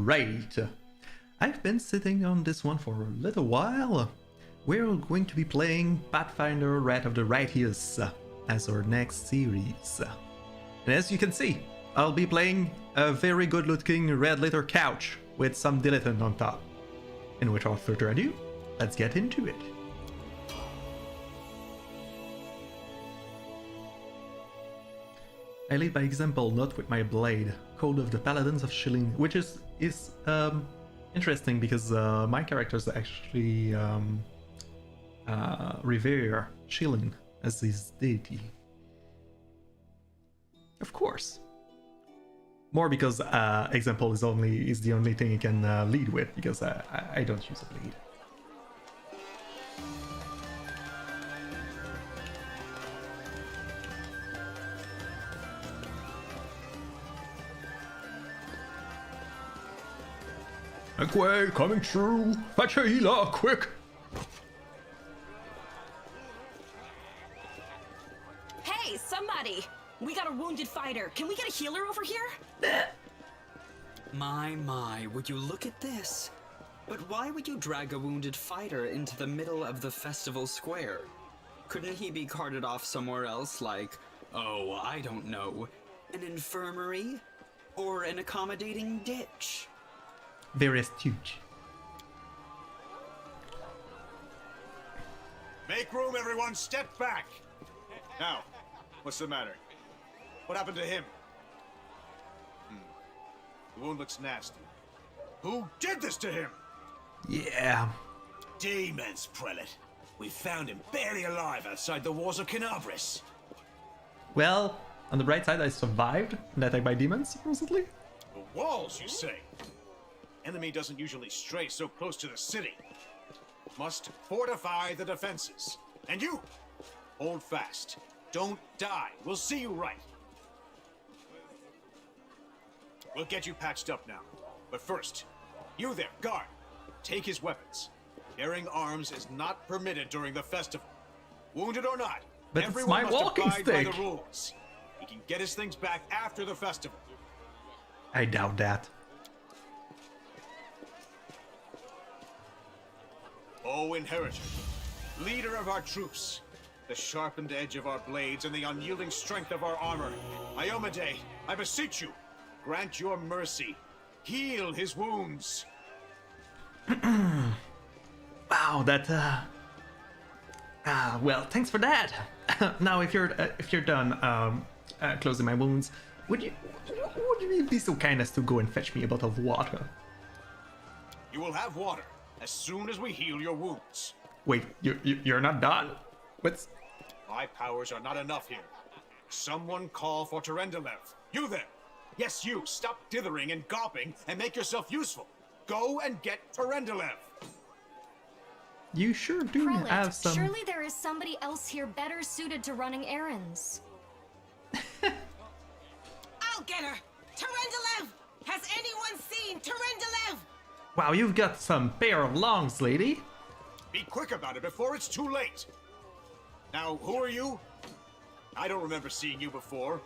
Right. I've been sitting on this one for a little while. We're going to be playing Pathfinder Wrath of the Righteous as our next series. And as you can see, I'll be playing a very good looking red leather couch with some dilettante on top. And without further ado, let's get into it. I lead by example, not with my blade. Code of the Paladins of Shilling, which is interesting because my characters actually revere Shilling as his deity. Of course. More because example is the only thing he can lead with, because I don't use a blade. Aquay, coming through! Fetch a healer, quick! Hey, somebody! We got a wounded fighter. Can we get a healer over here? My, would you look at this? But why would you drag a wounded fighter into the middle of the festival square? Couldn't he be carted off somewhere else, like, oh, I don't know, an infirmary? Or an accommodating ditch? Very astute. Make room, everyone! Step back! Now, what's the matter? What happened to him? The wound looks nasty. Who did this to him? Yeah. Demons, Prelate. We found him barely alive outside the walls of Canabris. Well, on the bright side, I survived an attack by demons, supposedly. The walls, you say? Enemy doesn't usually stray so close to the city. Must fortify the defenses. And you, hold fast. Don't die. We'll see you right. We'll get you patched up now. But first, you there, guard. Take his weapons. Carrying arms is not permitted during the festival. Wounded or not, but everyone it's my must walking abide by stick. the rules. He can get his things back after the festival. I doubt that. O Inheritor, leader of our troops, the sharpened edge of our blades and the unyielding strength of our armor, Iomade, I beseech you, grant your mercy. Heal his wounds. Wow, that well, thanks for that. Now, if you're done closing my wounds, would you be so kind as to go and fetch me a bottle of water? You will have water as soon as we heal your wounds. Wait, you're not done? What's... My powers are not enough here. Someone call for Terendelev. You there! Yes, you! Stop dithering and gawping and make yourself useful! Go and get Terendelev! You sure do Prelate, have some... surely there is somebody else here better suited to running errands. I'll get her! Terendelev! Has anyone seen Terendelev? Wow, you've got some pair of longs, lady. Be quick about it before it's too late! Now, who are you? I don't remember seeing you before,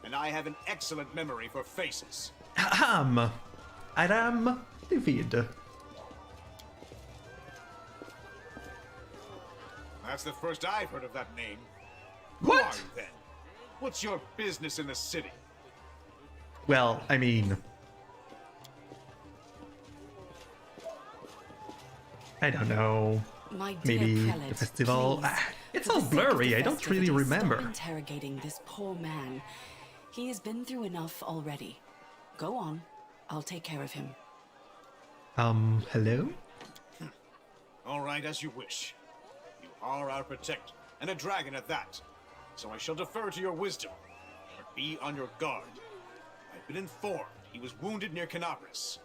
and I have an excellent memory for faces. Ahem. Adam David. That's the first I've heard of that name. What? Who are you then? What's your business in the city? Well, I mean... I don't know. My dear Maybe prelate, the festival... please, It's for all the sake of blurry, the I don't really festivities, remember. Stop interrogating this poor man. He has been through enough already. Go on. I'll take care of him. Hello? All right, as you wish. You are our protector, and a dragon at that. So I shall defer to your wisdom. But be on your guard. I've been informed he was wounded near Canabris.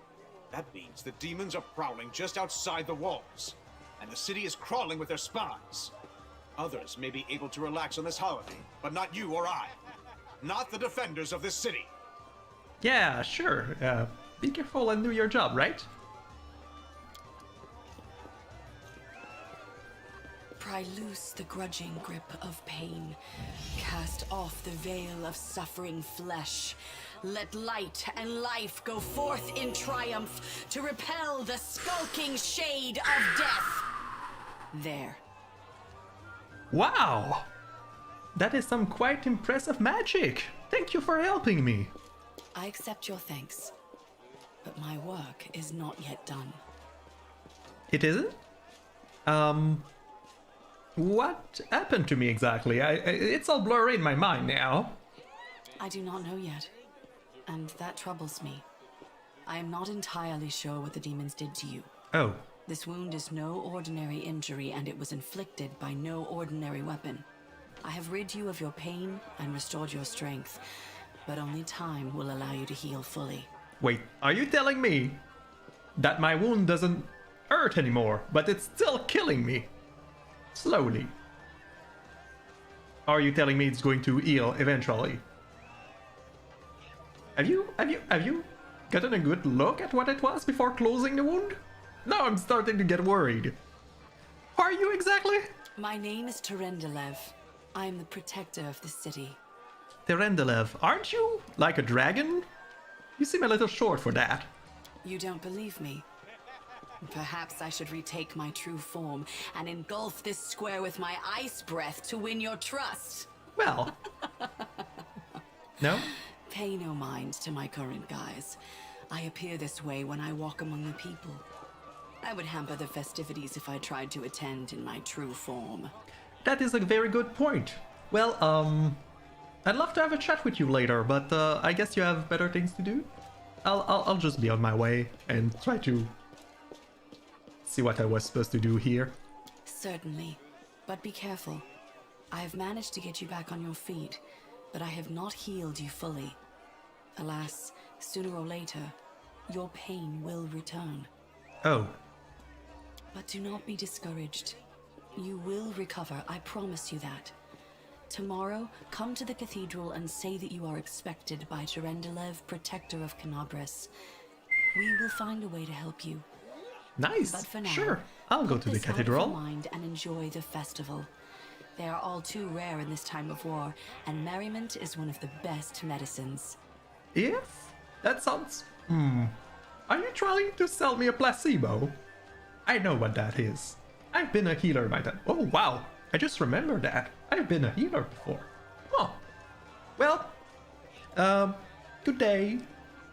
That means the demons are prowling just outside the walls, and the city is crawling with their spies. Others may be able to relax on this holiday, but not you or I. Not the defenders of this city. Yeah, sure. Be careful and do your job, right? Pry loose the grudging grip of pain. Cast off the veil of suffering flesh. Let light and life go forth in triumph to repel the skulking shade of death. There. Wow! That is some quite impressive magic. Thank you for helping me. I accept your thanks, but my work is not yet done. It isn't? What happened to me exactly? It's all blurry in my mind now. I do not know yet, and that troubles me. I am not entirely sure what the demons did to you. Oh. This wound is no ordinary injury, and it was inflicted by no ordinary weapon. I have rid you of your pain and restored your strength, but only time will allow you to heal fully. Wait, are you telling me that my wound doesn't hurt anymore, but it's still killing me? Slowly. Are you telling me it's going to heal eventually? Have you gotten a good look at what it was before closing the wound? Now I'm starting to get worried. Who are you exactly? My name is Terendelev. I am the protector of the city. Terendelev, aren't you like a dragon? You seem a little short for that. You don't believe me? Perhaps I should retake my true form and engulf this square with my ice breath to win your trust. Well. No? Pay no mind to my current guise. I appear this way when I walk among the people. I would hamper the festivities if I tried to attend in my true form. That is a very good point. Well, I'd love to have a chat with you later, but I guess you have better things to do. I'll just be on my way and try to see what I was supposed to do here. Certainly, but be careful. I have managed to get you back on your feet, but I have not healed you fully. Alas, sooner or later, your pain will return. Oh. But do not be discouraged. You will recover, I promise you that. Tomorrow, come to the cathedral and say that you are expected by Terendelev, protector of Canabras. We will find a way to help you. Nice. But for now, sure, I'll go to the put this out of cathedral. your mind and enjoy the festival. They are all too rare in this time of war, and merriment is one of the best medicines. If? That sounds... Are you trying to sell me a placebo? I know what that is. I've been a healer by then. Oh, wow. I just remembered that. I've been a healer before. Oh. Well, good day,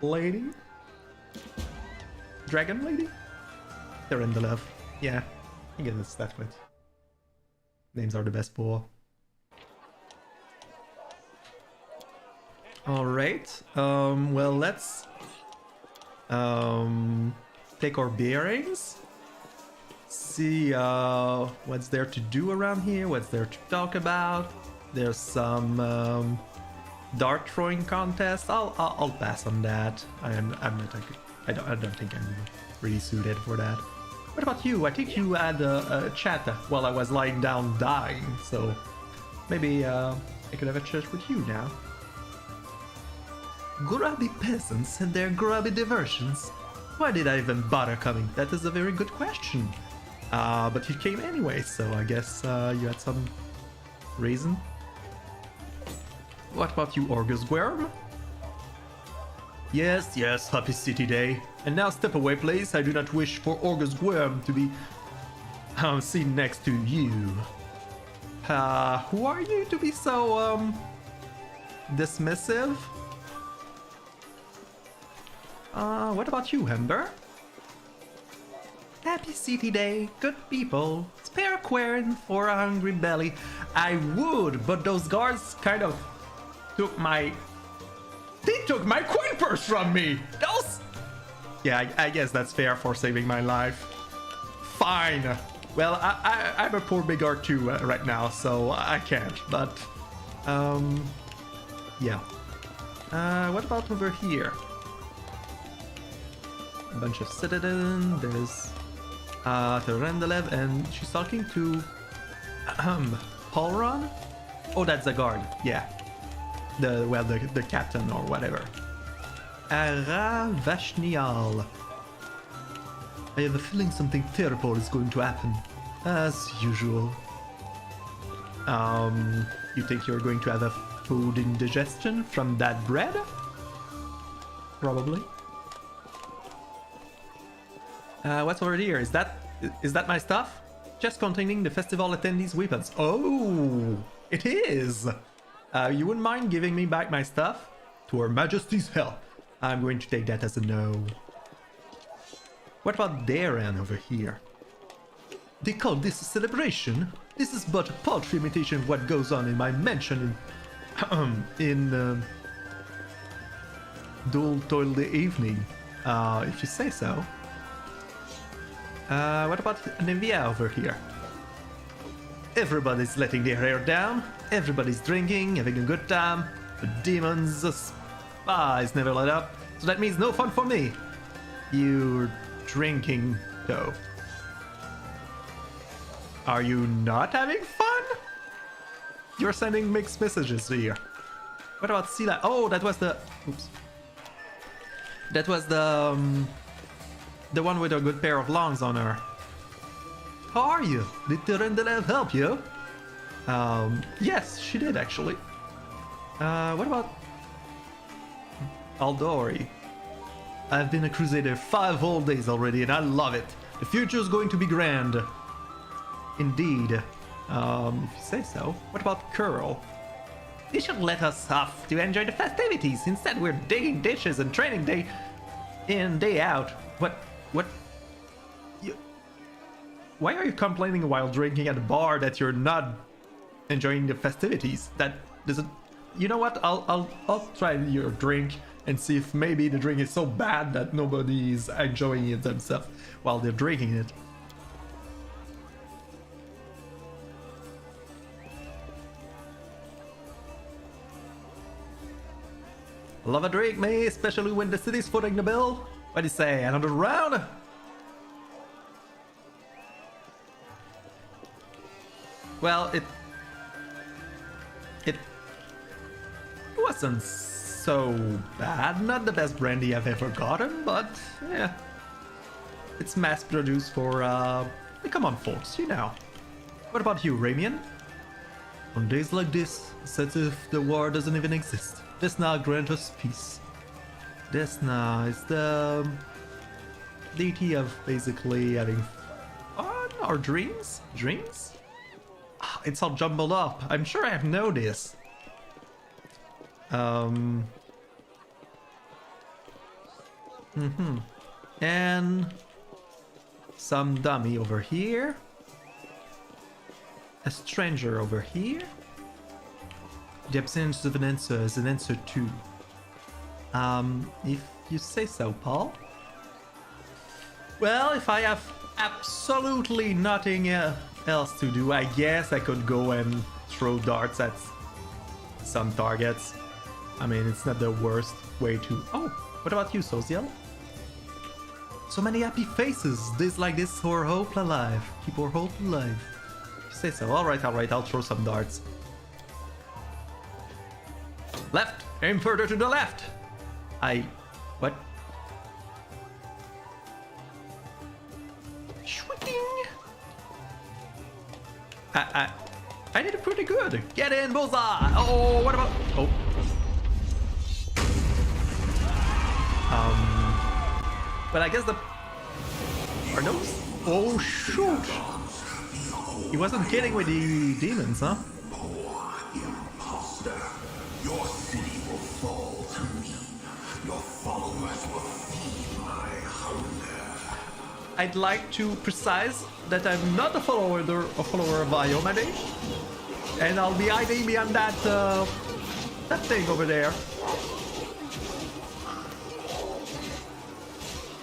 lady. Dragon lady? They're in the love. Yeah, I guess that's what names are the best for. Alright, well, let's take our bearings. See what's there to do around here, what's there to talk about. There's some dart throwing contest. I'll pass on that. I don't think I'm really suited for that. What about you? I think you had a chat while I was lying down dying, so maybe I could have a chat with you now. Grubby peasants and their grubby diversions. Why did I even bother coming? That is a very good question. But you came anyway, so I guess you had some reason. What about you, Orgus Worm? Yes, yes, happy city day. And now step away, please. I do not wish for Orgus Worm to be seen next to you. Who are you to be so dismissive? What about you, Hember? Happy city day, good people. Spare quern for a hungry belly. I would, but those guards kind of took my... They took my coin purse from me! Those... Yeah, I guess that's fair for saving my life. Fine. Well, I'm a poor bigard too right now, so I can't, but... Yeah. What about over here? A bunch of citizens, there's... Terendelev, and she's talking to... Paulron? Oh, that's the guard, yeah. The captain or whatever. Aravashnial. I have a feeling something terrible is going to happen. As usual. You think you're going to have a food indigestion from that bread? Probably. What's over here? Is that my stuff? Just containing the festival attendees' weapons. Oh, it is! You wouldn't mind giving me back my stuff? To Her Majesty's help. I'm going to take that as a no. What about Darren over here? They call this a celebration? This is but a paltry imitation of what goes on in my mansion in Dual Toil the Evening, if you say so. What about Nivea over here? Everybody's letting their hair down, everybody's drinking, having a good time. The demons, the spies never let up, so that means no fun for me. You're drinking, though. Are you not having fun? You're sending mixed messages here. What about Sila? Oh, that was the... Oops. That was the one with a good pair of lungs on her. How are you? Did Terendelev help you? Yes, she did actually. What about Aldori? I've been a crusader 5 whole days already and I love it. The future's going to be grand. Indeed. If you say so. What about Curl? They should let us off to enjoy the festivities. Instead we're digging dishes and training day in, day out. What? Why are you complaining while drinking at a bar that you're not enjoying the festivities? That doesn't... You know what? I'll try your drink and see if maybe the drink is so bad that nobody is enjoying it themselves while they're drinking it. Love a drink, me, especially when the city's footing the bill. What do you say? Another round? Well, it wasn't so bad. Not the best brandy I've ever gotten, but yeah. It's mass produced for, come on folks, you know. What about you, Ramian? On days like this, it's as if the war doesn't even exist. Desna grant us peace. Desna is the deity of basically having fun or dreams? Dreams? It's all jumbled up. I'm sure I have known this. And some dummy over here. A stranger over here. The absence of an answer is an answer too. If you say so, Paul. Well, if I have absolutely nothing else to do, I guess I could go and throw darts at some targets. I mean, it's not the worst way to... Oh, what about you, Social? So many happy faces. Days like this, our hope alive. Keep our hope alive. If you say so. Alright, I'll throw some darts. Left! Aim further to the left! What? Shwicking! I did it pretty good! Get in, bullseye! Oh, what about... Oh. But I guess the... Are those... Oh, shoot! He wasn't kidding with the demons, huh? Your city will fall to me. Your followers will feed my hunger. I'd like to precise that I'm not a follower of Iomade, and I'll be hiding behind that thing over there.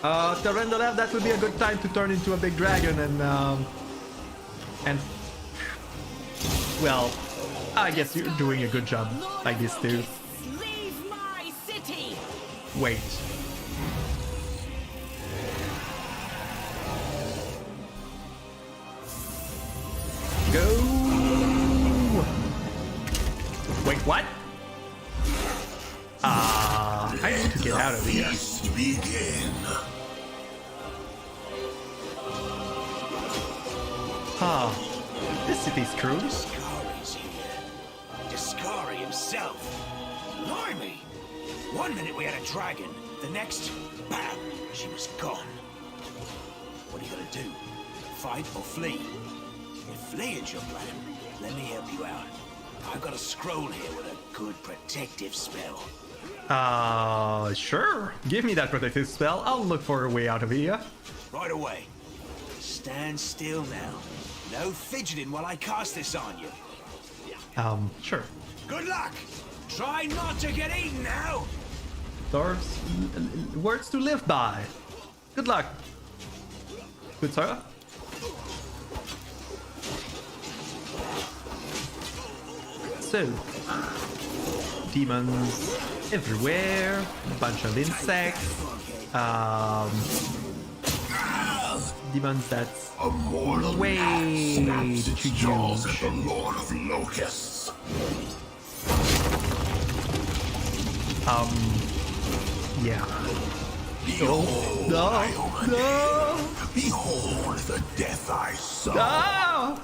Terendelev, that would be a good time to turn into a big dragon and well, I guess you're doing a good job like this too. Leave my city. Wait. Go. Wait, what? I need to get out of here. Begin. Huh. This city's screwed. Scourge Blimey! One minute we had a dragon, the next, bam, she was gone. What are you gonna do? Fight or flee? If fleeing's your plan, let me help you out. I've got a scroll here with a good protective spell. Sure. Give me that protective spell. I'll look for a way out of here. Right away. Stand still now. No fidgeting while I cast this on you. Sure. Good luck! Try not to get eaten now! Dwarves, words to live by. Good luck. Good sir. So, demons everywhere, a bunch of insects, demons that's A mortal way snaps too its jaws huge. at the Lord of Locusts. Yeah. Behold, No, my own no, Behold the death I saw. no!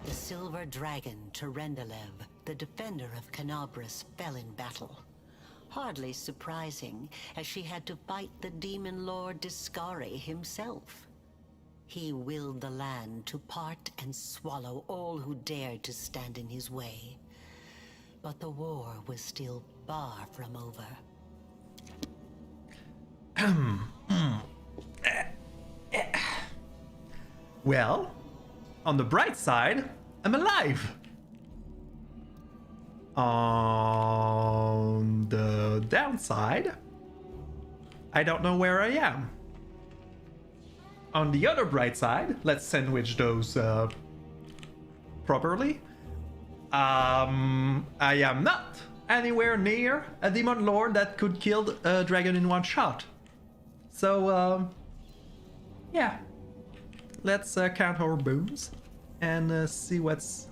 The silver dragon, Terendelev, the defender of Canabras, fell in battle. Hardly surprising, as she had to fight the demon lord Discari himself. He willed the land to part and swallow all who dared to stand in his way. But the war was still far from over. Well, on the bright side, I'm alive. On the downside, I don't know where I am. On the other bright side, let's sandwich those properly. I am not anywhere near a demon lord that could kill a dragon in one shot. So, yeah. Let's count our boons and see what's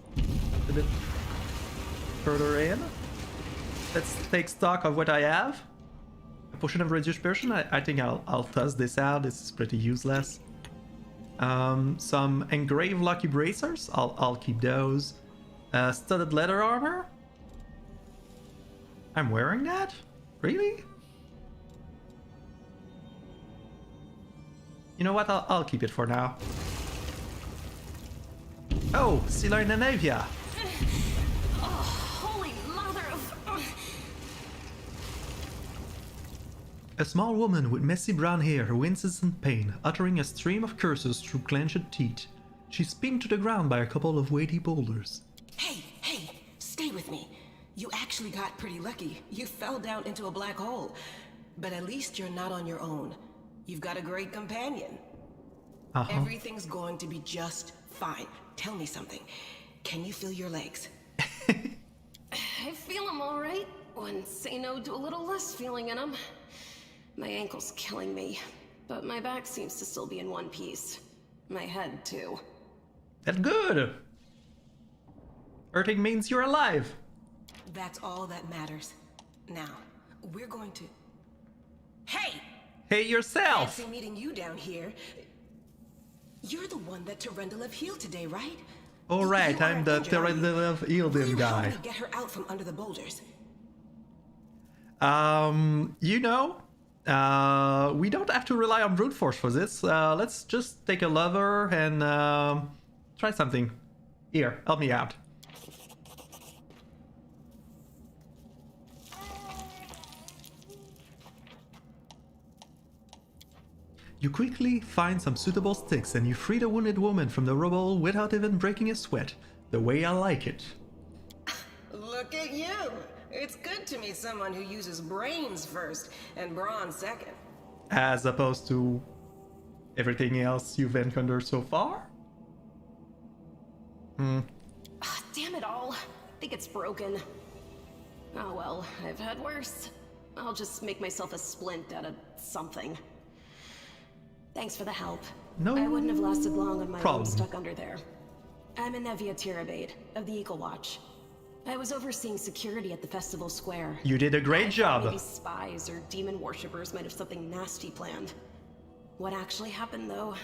a bit further in. Let's take stock of what I have. A potion of reduced passion. I think I'll toss this out. This is pretty useless. Some engraved lucky bracers. I'll keep those. Studded leather armor. I'm wearing that? Really? You know what? I'll keep it for now. Oh, Sila and Anavia. Holy mother of... A small woman with messy brown hair winces in pain, uttering a stream of curses through clenched teeth. She's pinned to the ground by a couple of weighty boulders. Hey, stay with me. You actually got pretty lucky. You fell down into a black hole. But at least you're not on your own. You've got a great companion. Everything's going to be just fine. Tell me something. Can you feel your legs? I feel them all right. When say no to a little less feeling in them. My ankle's killing me, but my back seems to still be in one piece. My head, too. That's good! Hurting means you're alive. That's all that matters. Now, we're going to... Hey! Hey yourself! Fancy meeting you down here. You're the one that Terendelev healed today, right? Alright, You I'm aren't the injured, are you? Terendelev Eildin We're guy. going to get her out from under the boulders. You know, we don't have to rely on brute force for this. Let's just take a lever and try something. Here, help me out. You quickly find some suitable sticks and you free the wounded woman from the rubble without even breaking a sweat. The way I like it. Look at you. It's good to meet someone who uses brains first and brawn second. As opposed to everything else you've encountered so far? Damn it all. I think it's broken. Oh well, I've had worse. I'll just make myself a splint out of something. Thanks for the help. No I wouldn't have lasted long on my problem. own stuck under there. I'm Anevia Tirabade of the Eagle Watch. I was overseeing security at the festival square. You did a great I job. thought maybe spies or demon worshippers might have something nasty planned. What actually happened, though,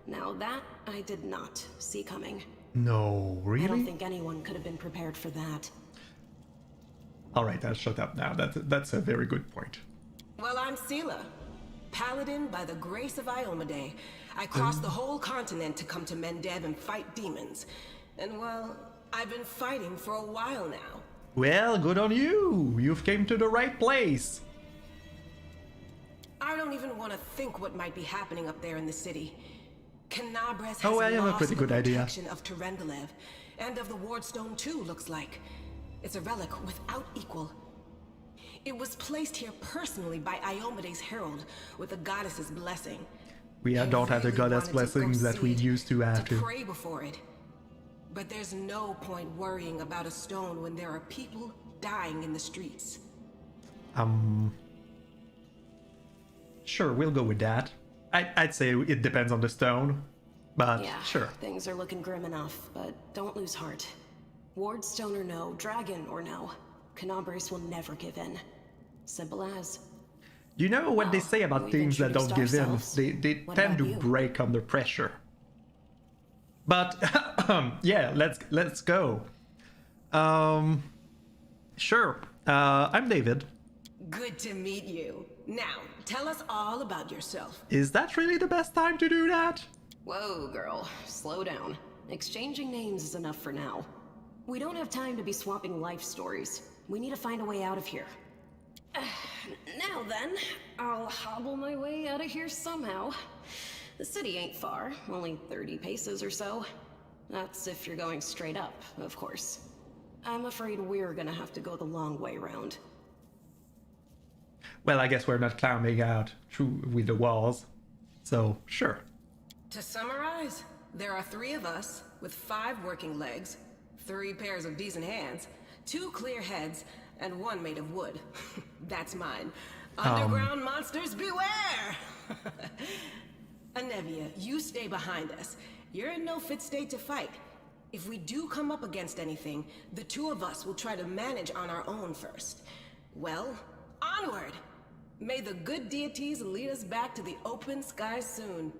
now that I did not see coming. No, really? I don't think anyone could have been prepared for that. All right, I'll shut up now. That's a very good point. Well, I'm Sela, paladin by the grace of Iomade. I crossed the whole continent to come to Mendev and fight demons. And well, I've been fighting for a while now. Well, good on you. You've came to the right place. I don't even want to think what might be happening up there in the city. Canabres has I have a lost pretty good the idea. protection of Terendelev, and of the Wardstone too, looks like. It's a relic without equal. It was placed here personally by Iomade's herald, with the goddess's blessing. We don't have the really goddess wanted to blessings go that we see it, used to have to to. pray before it. But there's no point worrying about a stone when there are people dying in the streets. Sure, we'll go with that. I'd say it depends on the stone, but Yeah, sure. things are looking grim enough, but don't lose heart. Wardstone or no, dragon or no, Canabres will never give in. Simple as. You know what they say about we've things that don't introduced give in? ourselves. They What tend to about you? break under pressure. But yeah, let's go. Sure. I'm David. Good to meet you. Now, tell us all about yourself. Is that really the best time to do that? Whoa, girl, slow down. Exchanging names is enough for now. We don't have time to be swapping life stories. We need to find a way out of here. Now then, I'll hobble my way out of here somehow. The city ain't far, only 30 paces or so. That's if you're going straight up, of course. I'm afraid we're gonna have to go the long way round. Well, I guess we're not climbing out through with the walls. So, sure. To summarize, there are 3 of us with 5 working legs, 3 pairs of decent hands, 2 clear heads, and 1 made of wood. That's mine. Underground monsters beware! Anevia, you stay behind us. You're in no fit state to fight. If we do come up against anything, the 2 of us will try to manage on our own first. Well, onward! May the good deities lead us back to the open sky soon.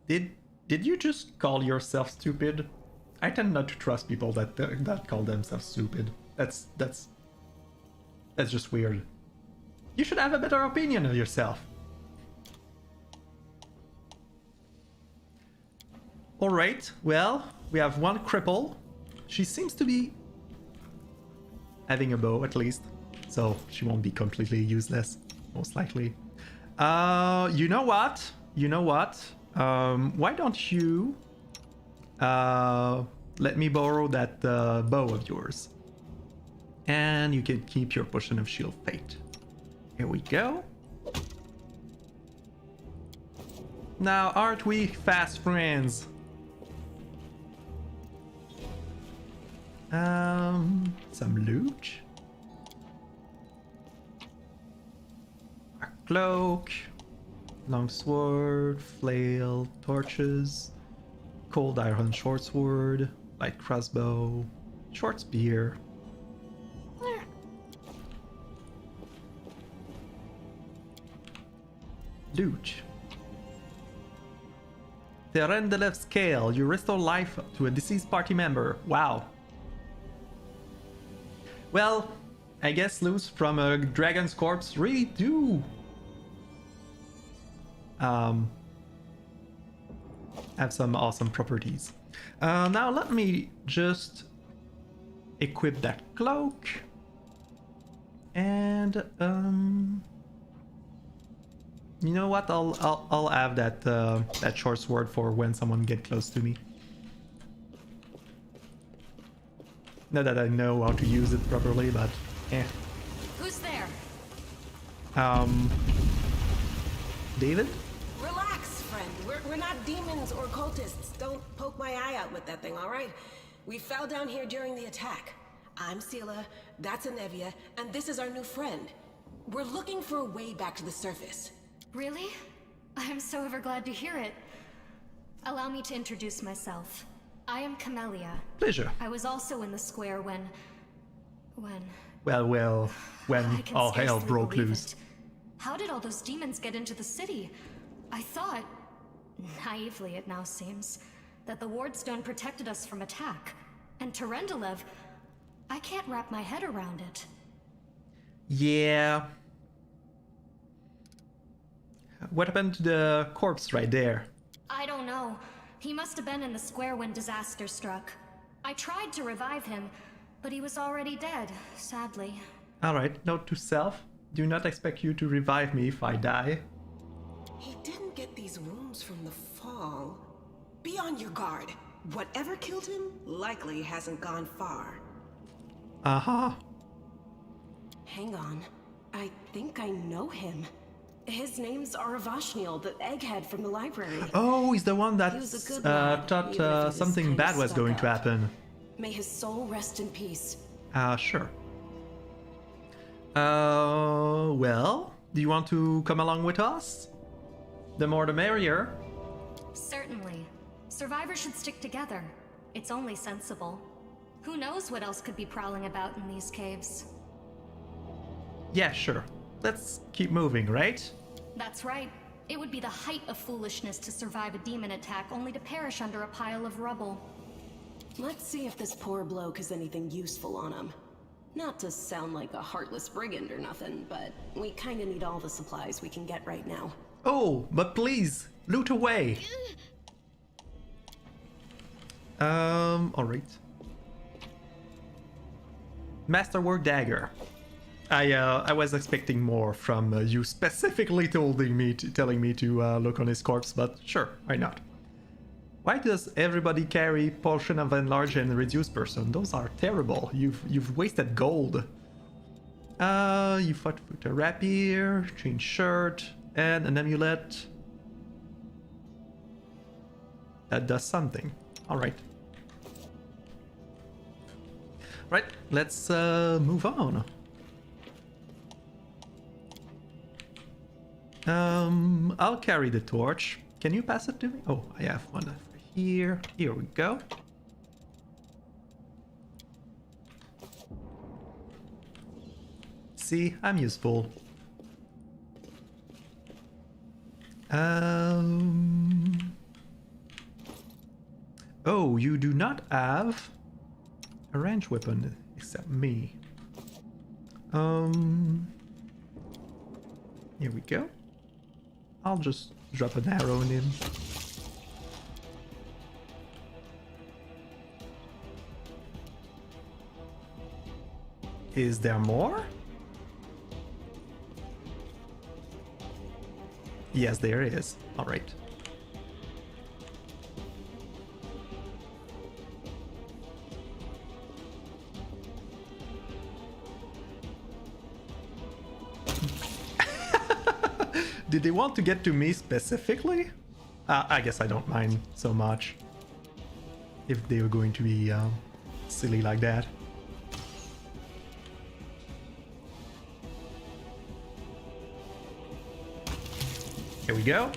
Did you just call yourself stupid? I tend not to trust people that call themselves stupid. That's just weird. You should have a better opinion of yourself. Alright, well, we have 1 cripple. She seems to be having a bow at least, so she won't be completely useless, most likely. You know what? Why don't you let me borrow that bow of yours? And you can keep your potion of shield fate. Here we go. Now, aren't we fast friends? Some loot. A cloak. Longsword, flail, torches. Cold iron short sword. Light crossbow. Short spear. Loot. Terendelev scale. You restore life to a deceased party member. Wow. Well, I guess loot from a dragon's corpse really do have some awesome properties. Now let me just equip that cloak. And you know what? I'll have that short sword for when someone get close to me. Not that I know how to use it properly, but eh. Who's there? David? Relax, friend. We're not demons or cultists. Don't poke my eye out with that thing, all right? We fell down here during the attack. I'm Sela, that's Anevia, and this is our new friend. We're looking for a way back to the surface. Really? I'm so ever glad to hear it. Allow me to introduce myself. I am Camellia. Pleasure. I was also in the square when... When I can all hell scarcely broke believe loose. it. How did all those demons get into the city? I thought, naively it now seems, that the Wardstone protected us from attack. And Terendelev, I can't wrap my head around it. Yeah. What happened to the corpse right there? I don't know. He must have been in the square when disaster struck. I tried to revive him, but he was already dead, sadly. Alright, note to self. Do not expect you to revive me if I die. He didn't get these wounds from the fall. Be on your guard. Whatever killed him likely hasn't gone far. Uh-huh. Hang on. I think I know him. His name's Aravashniel, the egghead from the library. Oh, he's the one that He was a good lad, thought even if he was something kinda bad was stuck going to up. happen. May his soul rest in peace. Sure. Well, do you want to come along with us? The more the merrier. Certainly. Survivors should stick together. It's only sensible. Who knows what else could be prowling about in these caves? Yeah, sure. Let's keep moving, right? That's right. It would be the height of foolishness to survive a demon attack only to perish under a pile of rubble. Let's see if this poor bloke has anything useful on him. Not to sound like a heartless brigand or nothing, but we kinda need all the supplies we can get right now. Oh, but please, loot away. Alright. Masterwork Dagger. I was expecting more from you specifically telling me to look on his corpse, but sure, why not? Why does everybody carry potion of enlarge and reduce person? Those are terrible. You've wasted gold. You fought with a rapier, change shirt, and an amulet. That does something. Alright. Right, let's move on. I'll carry the torch. Can you pass it to me? Oh, I have one over here. Here we go. See, I'm useful. Oh, you do not have a ranged weapon except me. Here we go. I'll just drop an arrow in him. Is there more? Yes, there is. All right. Did they want to get to me specifically? I guess I don't mind so much if they were going to be silly like that. Here we go.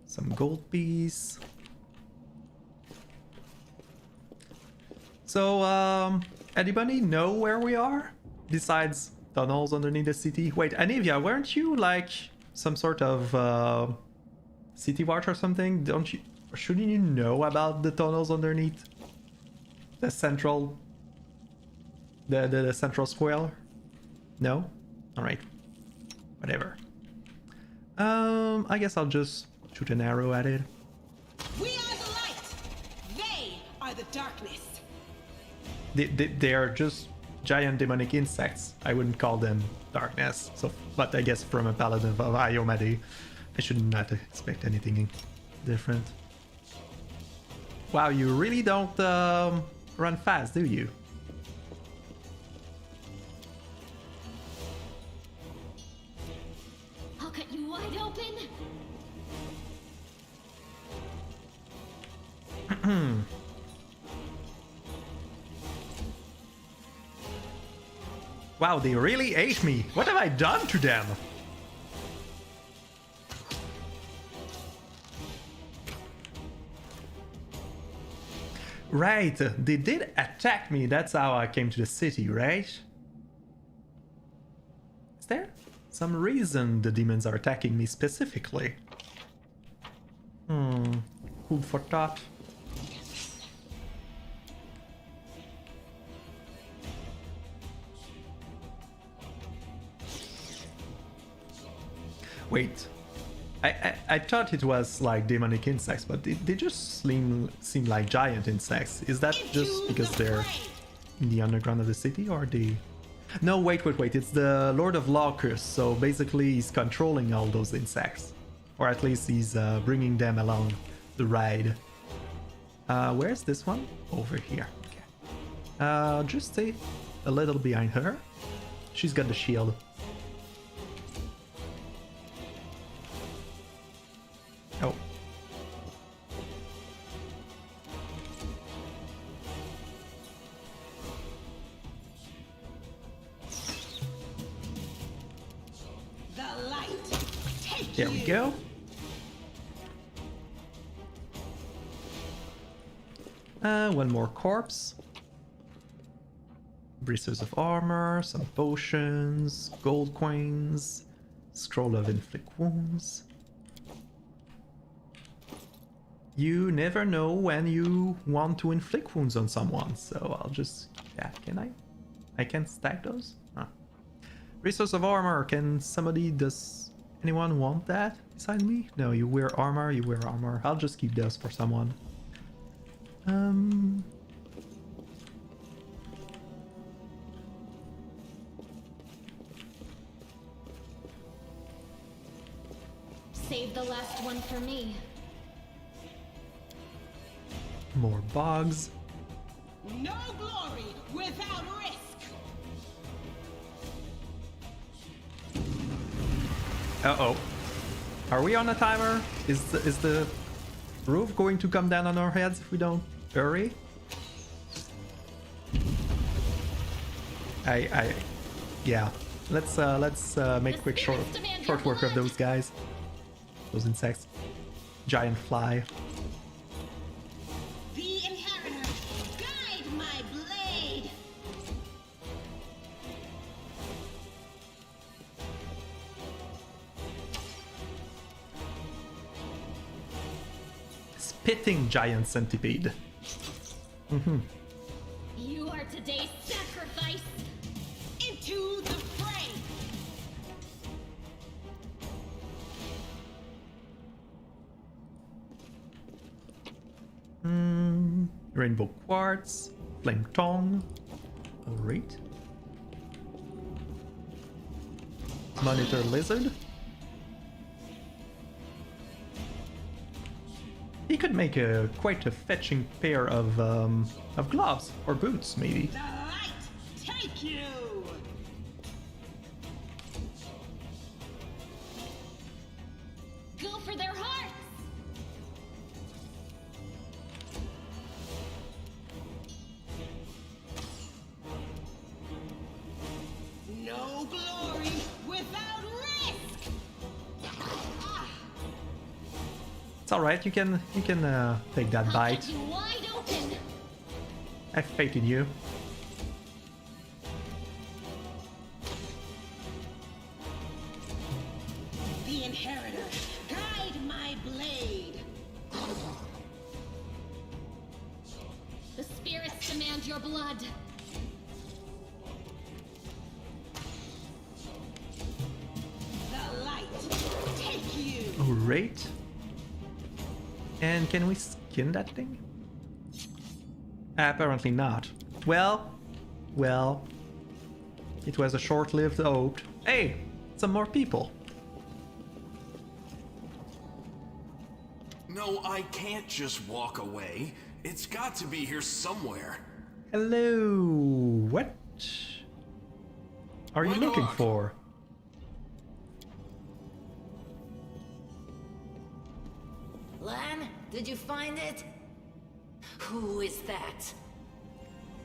Some gold piece. So, anybody know where we are? Besides tunnels underneath the city? Wait, Anivia, weren't you like some sort of city watch or something? Don't you? Shouldn't you know about the tunnels underneath the central, the central square? No? Alright. Whatever. I guess I'll just shoot an arrow at it. We are the light. They are the darkness. They are just giant demonic insects. I wouldn't call them darkness. So, but I guess from a paladin of Iomade, I should not expect anything different. Wow, you really don't run fast, do you? I'll cut you wide open. Wow, they really ate me. What have I done to them? right, they did attack me. That's how I came to the city, right? Is there some reason the demons are attacking me specifically? Food for thought. Wait, I thought it was like demonic insects, but they just seem like giant insects. Is that just because they're in the underground of the city, or the... No, wait, it's the Lord of Locusts, so basically he's controlling all those insects. Or at least he's bringing them along the ride. Where's this one? Over here. Okay. Just stay a little behind her. She's got the shield. Oh. The light. There we go. One more corpse. Bracers of armor, some potions, gold coins, scroll of inflict wounds. You never know when you want to inflict wounds on someone, so I'll just... Yeah, can I? I can stack those? Huh. Bracers of armor, can somebody... Does anyone want that beside me? No, you wear armor, you wear armor. I'll just keep those for someone. Save the last one for me. More bogs. No glory without risk. Uh-oh. Are we on a timer? Is the roof going to come down on our heads if we don't hurry? Yeah. Let's make quick short work of those guys. Those insects. Giant fly. The inheritor, guide my blade. Spitting giant centipede. You are today's sacrifice. Into the fray. Rainbow quartz, flame tongue. Alright. Monitor lizard. He could make quite a fetching pair of gloves or boots, maybe. The light take you. Go for their hearts. No glory without risk. It's all right. You can take that bite. Cut you wide open. I have faith in you. The inheritor, guide my blade. The spirits demand your blood. The light take you. Alright. And can we skin that thing? Apparently not. Well. It was a short-lived hope. Hey, some more people. No, I can't just walk away. It's got to be here somewhere. Hello. What are you My looking dog. for? Lan, did you find it? Who is that?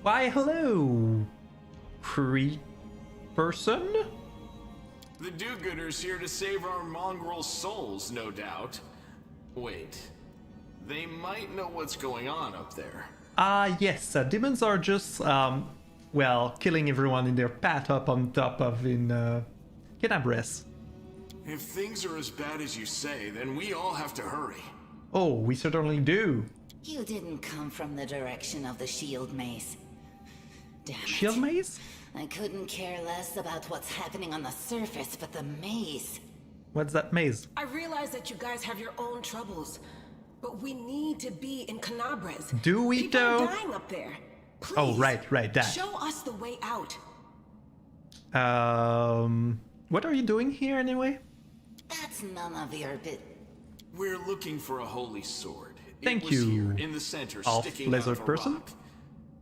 Why, hello. Person? The do-gooders here to save our mongrel souls, no doubt. Wait. They might know what's going on up there. Yes, demons are just, well, killing everyone in their path up on top of in Kenabres. If things are as bad as you say, then we all have to hurry. Oh, we certainly do. You didn't come from the direction of the shield maze. Damn it. Shield maze? I couldn't care less about what's happening on the surface, but the maze. What's that maze? I realize that you guys have your own troubles, but we need to be in Kenabres. Do we People though? are dying up there. Please, Oh, right, that. show us the way out. What are you doing here anyway? That's none of your bit. We're looking for a holy sword. Thank it was you, here in the center, Elf sticking lizard out of a person. rock.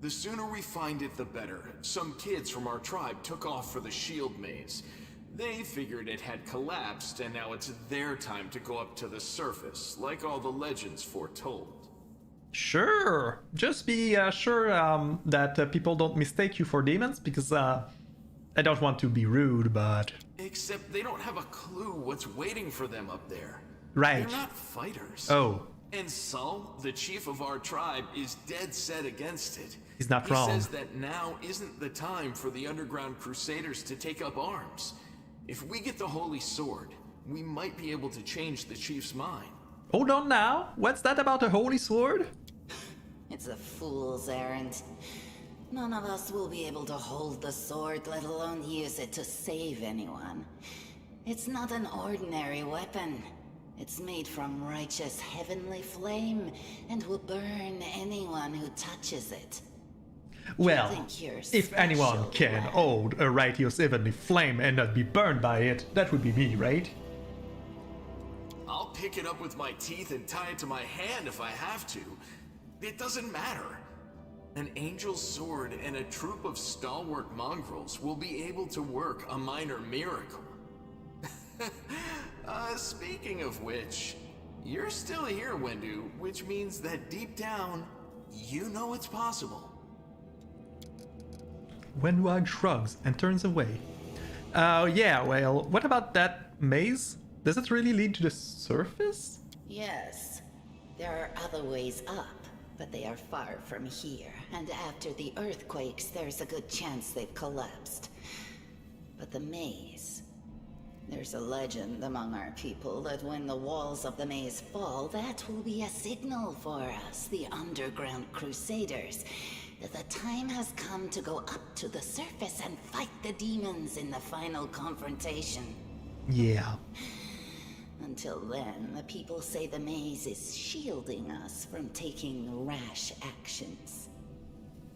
The sooner we find it, the better. Some kids from our tribe took off for the shield maze. They figured it had collapsed, and now it's their time to go up to the surface, like all the legends foretold. Sure. Just be sure that people don't mistake you for demons, because I don't want to be rude, but... Except they don't have a clue what's waiting for them up there. Right. They're not fighters. Oh. And Saul, the chief of our tribe, is dead set against it. He's not wrong. He says that now isn't the time for the underground crusaders to take up arms. If we get the holy sword, we might be able to change the chief's mind. Hold on now. What's that about a holy sword? It's a fool's errand. None of us will be able to hold the sword, let alone use it to save anyone. It's not an ordinary weapon. It's made from righteous heavenly flame and will burn anyone who touches it. Well, if anyone can hold a righteous heavenly flame and not be burned by it, that would be me, right? I'll pick it up with my teeth and tie it to my hand if I have to. It doesn't matter. An angel's sword and a troop of stalwart mongrels will be able to work a minor miracle. Speaking of which, you're still here, Wendu, which means that deep down, you know it's possible. Wenwag shrugs and turns away. Yeah, well, what about that maze? Does it really lead to the surface? Yes. There are other ways up, but they are far from here. And after the earthquakes, there's a good chance they've collapsed. But the maze... There's a legend among our people that when the walls of the maze fall, that will be a signal for us, the underground crusaders, that the time has come to go up to the surface and fight the demons in the final confrontation. Yeah. Until then, the people say the maze is shielding us from taking rash actions.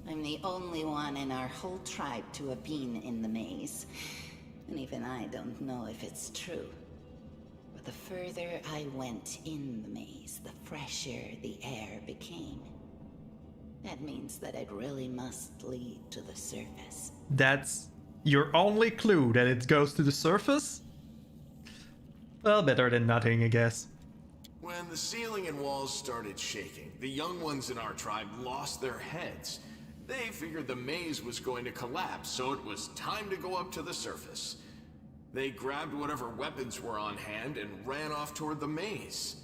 I'm the only one in our whole tribe to have been in the maze. And even I don't know if it's true. But the further I went in the maze, the fresher the air became. That means that it really must lead to the surface. That's your only clue that it goes to the surface? Well, better than nothing, I guess. When the ceiling and walls started shaking, the young ones in our tribe lost their heads. They figured the maze was going to collapse, so it was time to go up to the surface. They grabbed whatever weapons were on hand and ran off toward the maze.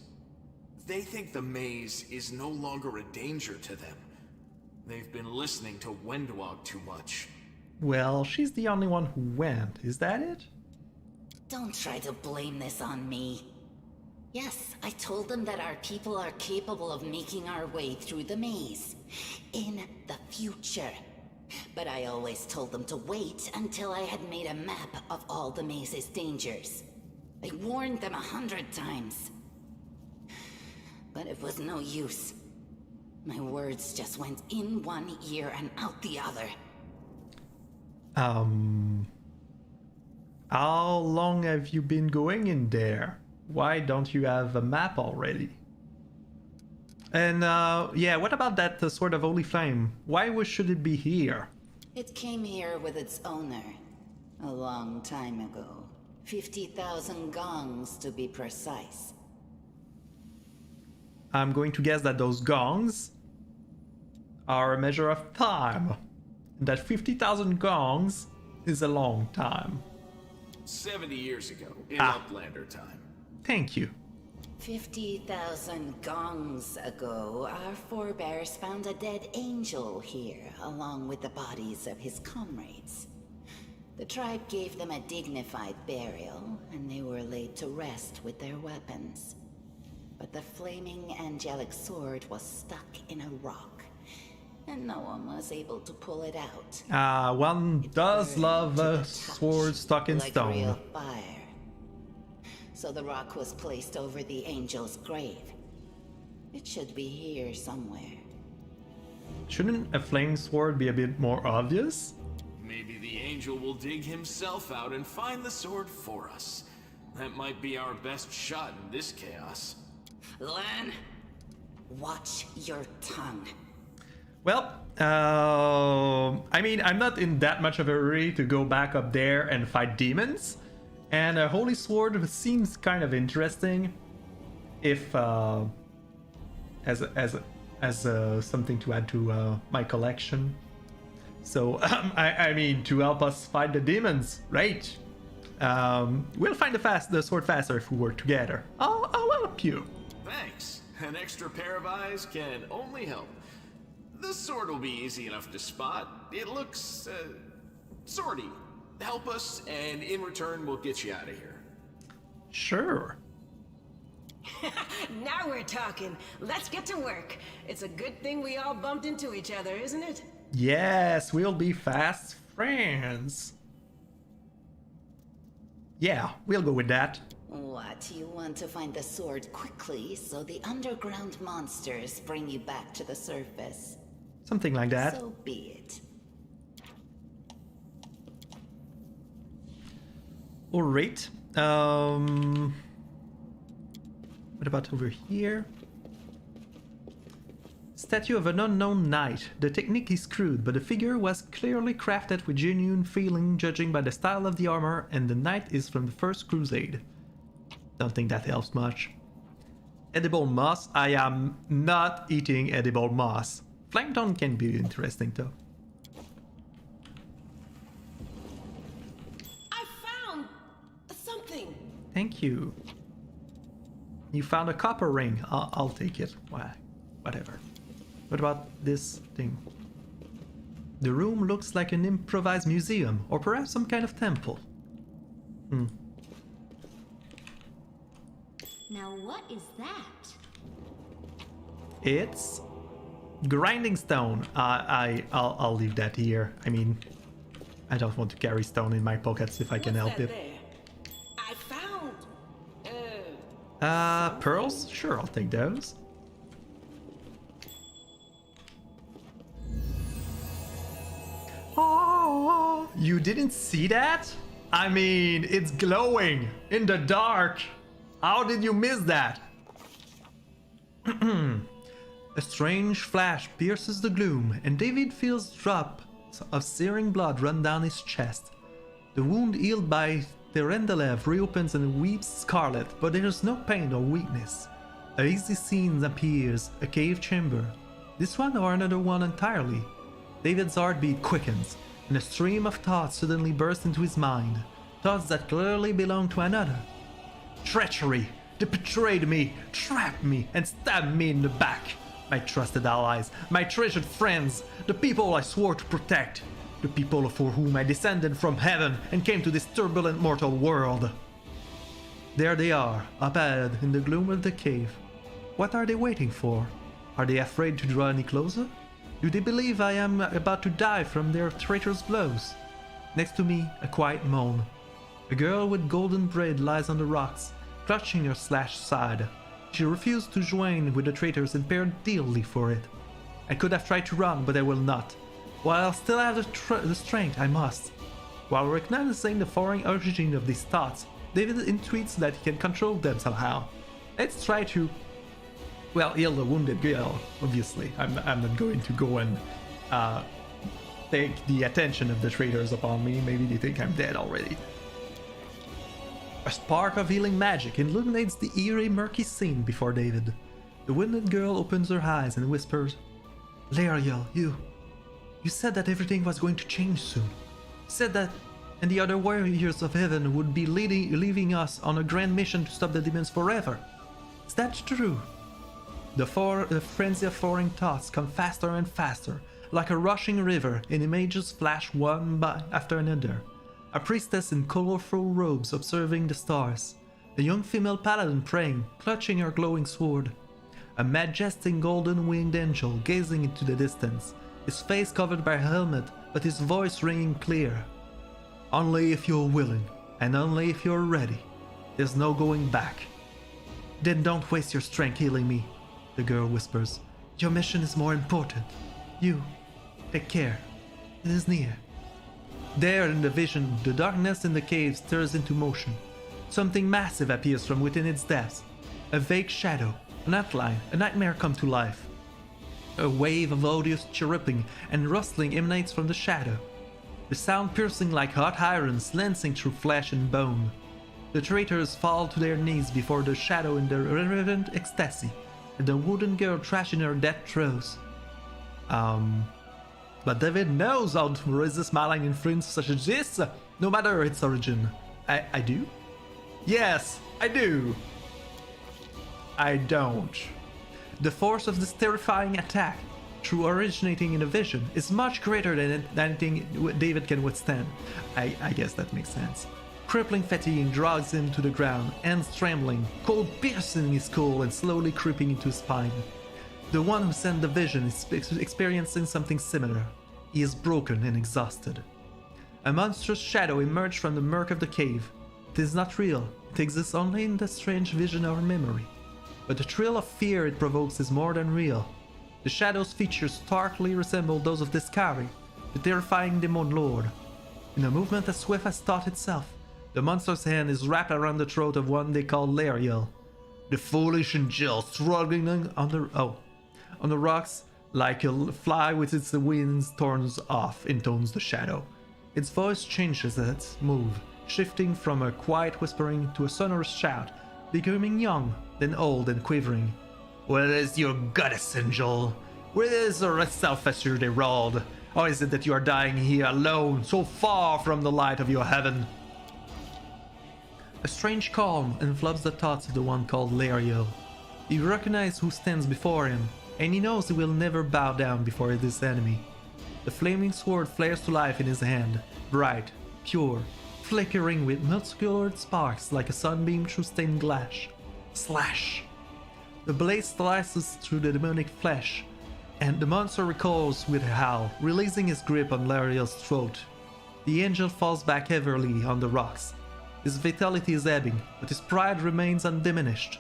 They think the maze is no longer a danger to them. They've been listening to Wenduog too much. Well, she's the only one who went, is that it? Don't try to blame this on me. Yes, I told them that our people are capable of making our way through the maze. In the future. But I always told them to wait until I had made a map of all the maze's dangers. I warned them 100 times. But it was no use. My words just went in one ear and out the other. How long have you been going in there? Why don't you have a map already? And yeah, what about that Sword of Holy Flame? Why should it be here? It came here with its owner. A long time ago. 50,000 gongs to be precise. I'm going to guess that those gongs are a measure of time. And that 50,000 gongs is a long time. 70 years ago, in Uplander time. Thank you. 50,000 gongs ago, our forebears found a dead angel here, along with the bodies of his comrades. The tribe gave them a dignified burial, and they were laid to rest with their weapons. But the flaming angelic sword was stuck in a rock, and no one was able to pull it out. One does love a sword stuck in like stone. Real fire. So the rock was placed over the angel's grave. It should be here somewhere. Shouldn't a flaming sword be a bit more obvious? Maybe the angel will dig himself out and find the sword for us. That might be our best shot in this chaos. Lan, watch your tongue. Well, I mean, I'm not in that much of a hurry to go back up there and fight demons. And a holy sword seems kind of interesting, if as something to add to my collection. So I mean, to help us fight the demons, right? We'll find the sword faster if we work together. I'll help you. Thanks. An extra pair of eyes can only help. The sword will be easy enough to spot. It looks swordy. Help us, and in return, we'll get you out of here. Sure. Now we're talking. Let's get to work. It's a good thing we all bumped into each other, isn't it? Yes, we'll be fast friends. Yeah, we'll go with that. What, you want to find the sword quickly so the underground monsters bring you back to the surface? Something like that. So be it. Alright. What about over here? Statue of an unknown knight. The technique is crude, but the figure was clearly crafted with genuine feeling, judging by the style of the armor, and the knight is from the First Crusade. Don't think that helps much. Edible moss? I am not eating edible moss. Plankton can be interesting though. I found something. Thank you. You found a copper ring. I'll take it. Why? Whatever. What about this thing? The room looks like an improvised museum, or perhaps some kind of temple. Now what is that? It's grinding stone. I'll leave that here. I mean, I don't want to carry stone in my pockets if I can help it. There? I found Pearls? Sure, I'll take those. Oh, you didn't see that? I mean, it's glowing in the dark. How did you miss that? A strange flash pierces the gloom, and David feels drops of searing blood run down his chest. The wound healed by Terendelev reopens and weeps scarlet, but there is no pain or weakness. A easy scene appears, a cave chamber. This one or another one entirely. David's heartbeat quickens, and a stream of thoughts suddenly bursts into his mind. Thoughts that clearly belong to another. Treachery! They betrayed me, trapped me, and stabbed me in the back. My trusted allies, my treasured friends, the people I swore to protect, the people for whom I descended from heaven and came to this turbulent mortal world. There they are, up ahead in the gloom of the cave. What are they waiting for? Are they afraid to draw any closer? Do they believe I am about to die from their traitorous blows? Next to me, a quiet moan. A girl with golden braid lies on the rocks, clutching her slashed side. She refused to join with the traitors and paid dearly for it. I could have tried to run, but I will not. While I still have the strength, I must. While recognizing the foreign origin of these thoughts, David intuits that he can control them somehow. Let's try to, well, heal the wounded girl, obviously. I'm not going to go and take the attention of the traitors upon me. Maybe they think I'm dead already. A spark of healing magic illuminates the eerie, murky scene before David. The wounded girl opens her eyes and whispers, Laeriel, you said that everything was going to change soon. You said that and the other warriors of heaven would be leaving us on a grand mission to stop the demons forever. Is that true? The frenzy of foreign thoughts come faster and faster, like a rushing river, and images flash one after another. A priestess in colorful robes observing the stars. A young female paladin praying, clutching her glowing sword. A majestic golden-winged angel gazing into the distance, his face covered by a helmet, but his voice ringing clear. Only if you're willing, and only if you're ready. There's no going back. Then don't waste your strength healing me, the girl whispers. Your mission is more important. You, take care. It is near. There in the vision, the darkness in the cave stirs into motion. Something massive appears from within its depths. A vague shadow, an outline, a nightmare come to life. A wave of odious chirruping and rustling emanates from the shadow. The sound piercing like hot irons lancing through flesh and bone. The traitors fall to their knees before the shadow in their reverent ecstasy, and the wooden girl trashing her death throes. But David knows how to resist malign influence such as this, no matter its origin. I do? Yes, I do! I don't. The force of this terrifying attack, through originating in a vision, is much greater than anything David can withstand. I guess that makes sense. Crippling fatigue drags him to the ground, hands trembling, cold piercing his skull and slowly creeping into his spine. The one who sent the vision is experiencing something similar. He is broken and exhausted. A monstrous shadow emerged from the murk of the cave. It is not real, it exists only in the strange vision or memory. But the thrill of fear it provokes is more than real. The shadow's features starkly resemble those of Discari, the terrifying demon lord. In a movement as swift as thought itself, the monster's hand is wrapped around the throat of one they call Lariel. The foolish angel struggling on the rocks like a fly with its wings torn off, intones the shadow. Its voice changes as it moves, shifting from a quiet whispering to a sonorous shout, becoming young, then old and quivering. Where is your goddess, angel? Where is the self you rolled? Or is it that you are dying here alone, so far from the light of your heaven? A strange calm envelops the thoughts of the one called Lariel. He recognizes who stands before him, and he knows he will never bow down before this enemy. The flaming sword flares to life in his hand, bright, pure, flickering with multicolored sparks like a sunbeam through stained glass. Slash! The blade slices through the demonic flesh, and the monster recoils with a howl, releasing his grip on Lariel's throat. The angel falls back heavily on the rocks. His vitality is ebbing, but his pride remains undiminished.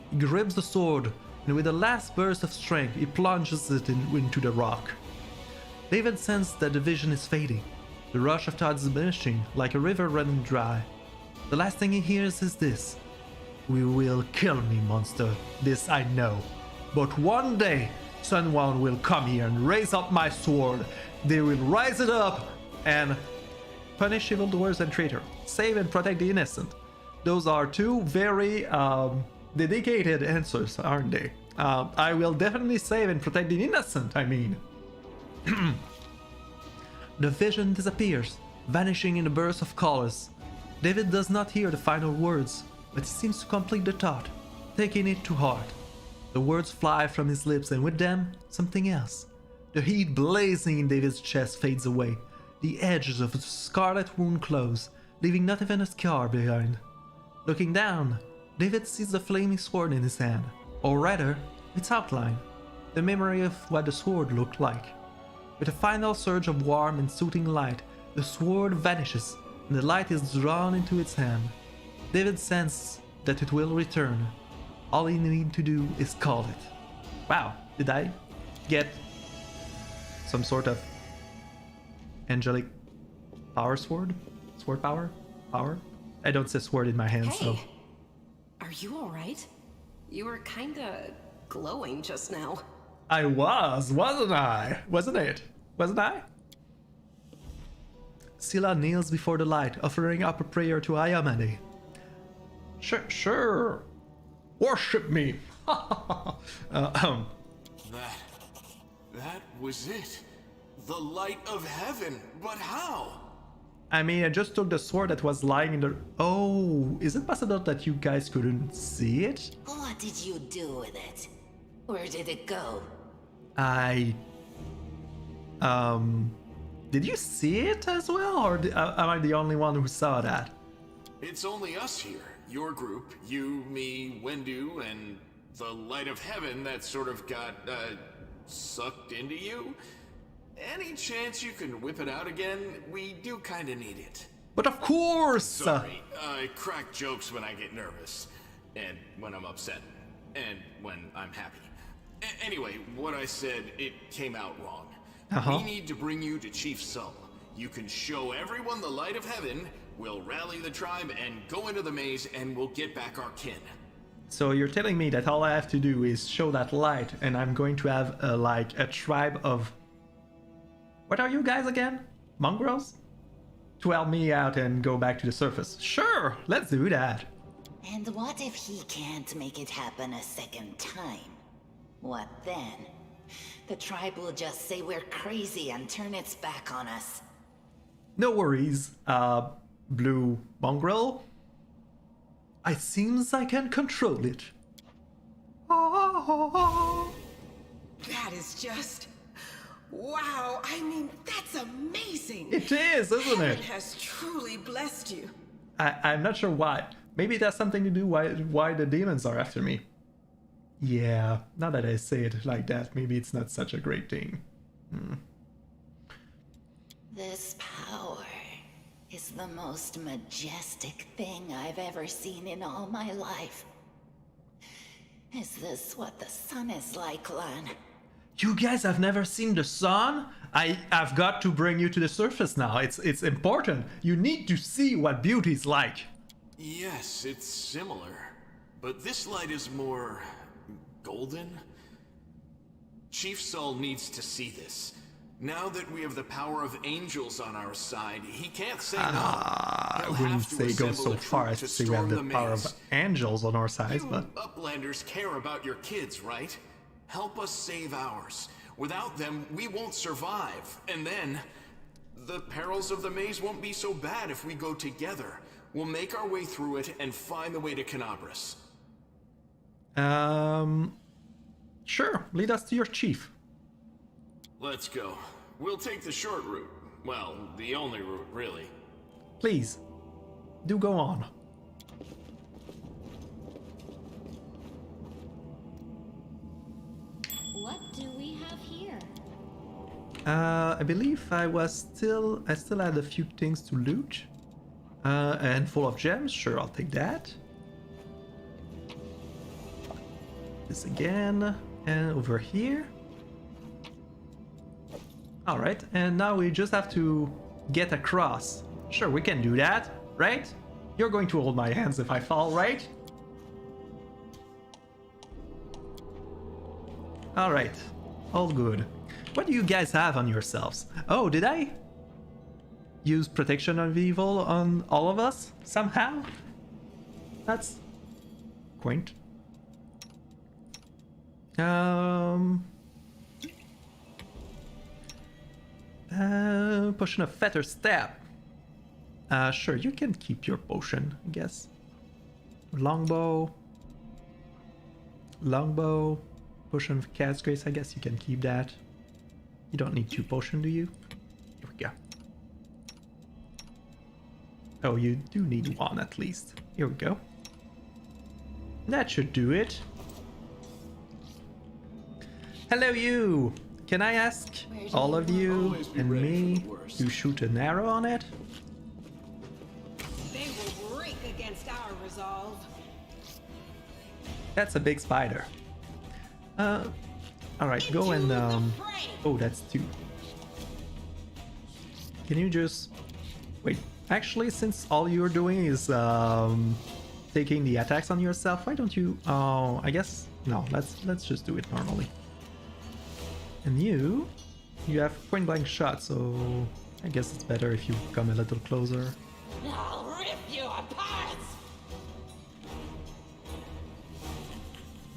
He grips the sword, and with a last burst of strength, he plunges it into the rock. David sensed that the vision is fading. The rush of thought is diminishing, like a river running dry. The last thing he hears is this. "We will kill me, monster. This I know. But one day, someone will come here and raise up my sword. They will rise it up and punish evildoers and traitor. Save and protect the innocent." Those are two very dedicated answers, aren't they? I will definitely save and protect the innocent, I mean. The vision disappears, vanishing in a burst of colors. David does not hear the final words, but he seems to complete the thought, taking it to heart. The words fly from his lips, and with them, something else. The heat blazing in David's chest fades away. The edges of his scarlet wound close, leaving not even a scar behind. Looking down, David sees the flaming sword in his hand, or rather, its outline, the memory of what the sword looked like. With a final surge of warm and soothing light, the sword vanishes, and the light is drawn into its hand. David senses that it will return. All he needs to do is call it. Wow, did I get some sort of angelic power sword? Sword power? Power? I don't say sword in my hand, so... Hey, are you alright? You were kinda glowing just now. I was, wasn't I? Wasn't it? Wasn't I? Scylla kneels before the light, offering up a prayer to Ayamane. Sure. Worship me. That was it. The light of heaven. But how? I mean, I just took the sword that was lying in the... Oh, is it possible that you guys couldn't see it? What did you do with it? Where did it go? Did you see it as well, or am I the only one who saw that? It's only us here. Your group, you, me, Wendu, and the light of heaven that sort of got, sucked into you. Any chance you can whip it out again? We do kinda need it. But of course! Sorry, I crack jokes when I get nervous. And when I'm upset. And when I'm happy. Anyway, what I said, it came out wrong. We need to bring you to Chief Sull. You can show everyone the light of heaven, we'll rally the tribe and go into the maze, and we'll get back our kin. So you're telling me that all I have to do is show that light, and I'm going to have a tribe of... What are you guys again? Mongrels? To help me out and go back to the surface. Sure, let's do that. And what if he can't make it happen a second time? What then? The tribe will just say we're crazy and turn its back on us. No worries, Blue Mongrel. It seems I can control it. That is just... Wow, I mean, that's amazing! It is, isn't Heaven it? has truly blessed you. I'm not sure why. Maybe it has something to do why the demons are after me. Yeah, now that I say it like that, maybe it's not such a great thing. This power is the most majestic thing I've ever seen in all my life. Is this what the sun is like, Lan? You guys have never seen the sun? I've got to bring you to the surface now. It's important. You need to see what beauty is like. Yes, it's similar. But this light is more... golden? Chief Sull needs to see this. Now that we have the power of angels on our side, he can't say no. I wouldn't say go so far as to say we have the power of angels on our side, but... Uplanders care about your kids, right? Help us save ours. Without them, we won't survive. And then, the perils of the maze won't be so bad if we go together. We'll make our way through it and find the way to Canabras. Sure, lead us to your chief. Let's go. We'll take the short route. Well, the only route, really. Please, do go on. What do we have here? I believe I still had a few things to loot. A handful of gems, sure, I'll take that. This again, and over here. Alright, and now we just have to get across. Sure, we can do that, right? You're going to hold my hands if I fall, right? Alright, all good. What do you guys have on yourselves? Oh, did I use protection of evil on all of us somehow? That's quaint. Potion of fetter stab. Sure, you can keep your potion, I guess. Longbow. Potion of cat's grace, I guess you can keep that. You don't need 2 potion, do you? Here we go. Oh, you do need 1 at least. Here we go. That should do it. Hello, you! Can I ask all of you and me to shoot an arrow on it? They will break against our resolve. That's a big spider. Alright, go and oh, that's 2. Can you just wait? Actually, since all you're doing is taking the attacks on yourself, why don't you? Oh, I guess no. Let's just do it normally. And you have point blank shot, so I guess it's better if you come a little closer. I'll rip you apart!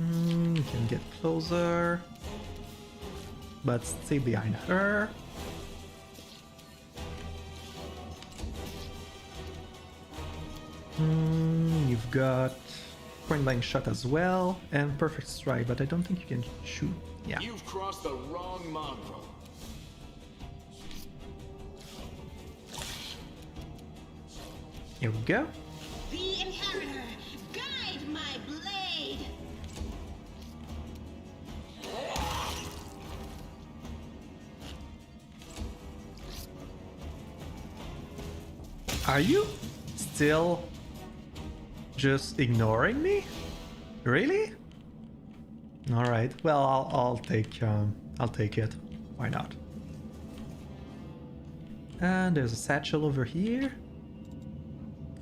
You can get closer, but stay behind her. You've got point blank shot as well, and perfect strike, but I don't think you can shoot. Yeah. You've crossed the wrong mongrel. Here we go. The Inheritor, guide my blade! Are you still just ignoring me? Really? All right. Well, I'll take it. Why not? And there's a satchel over here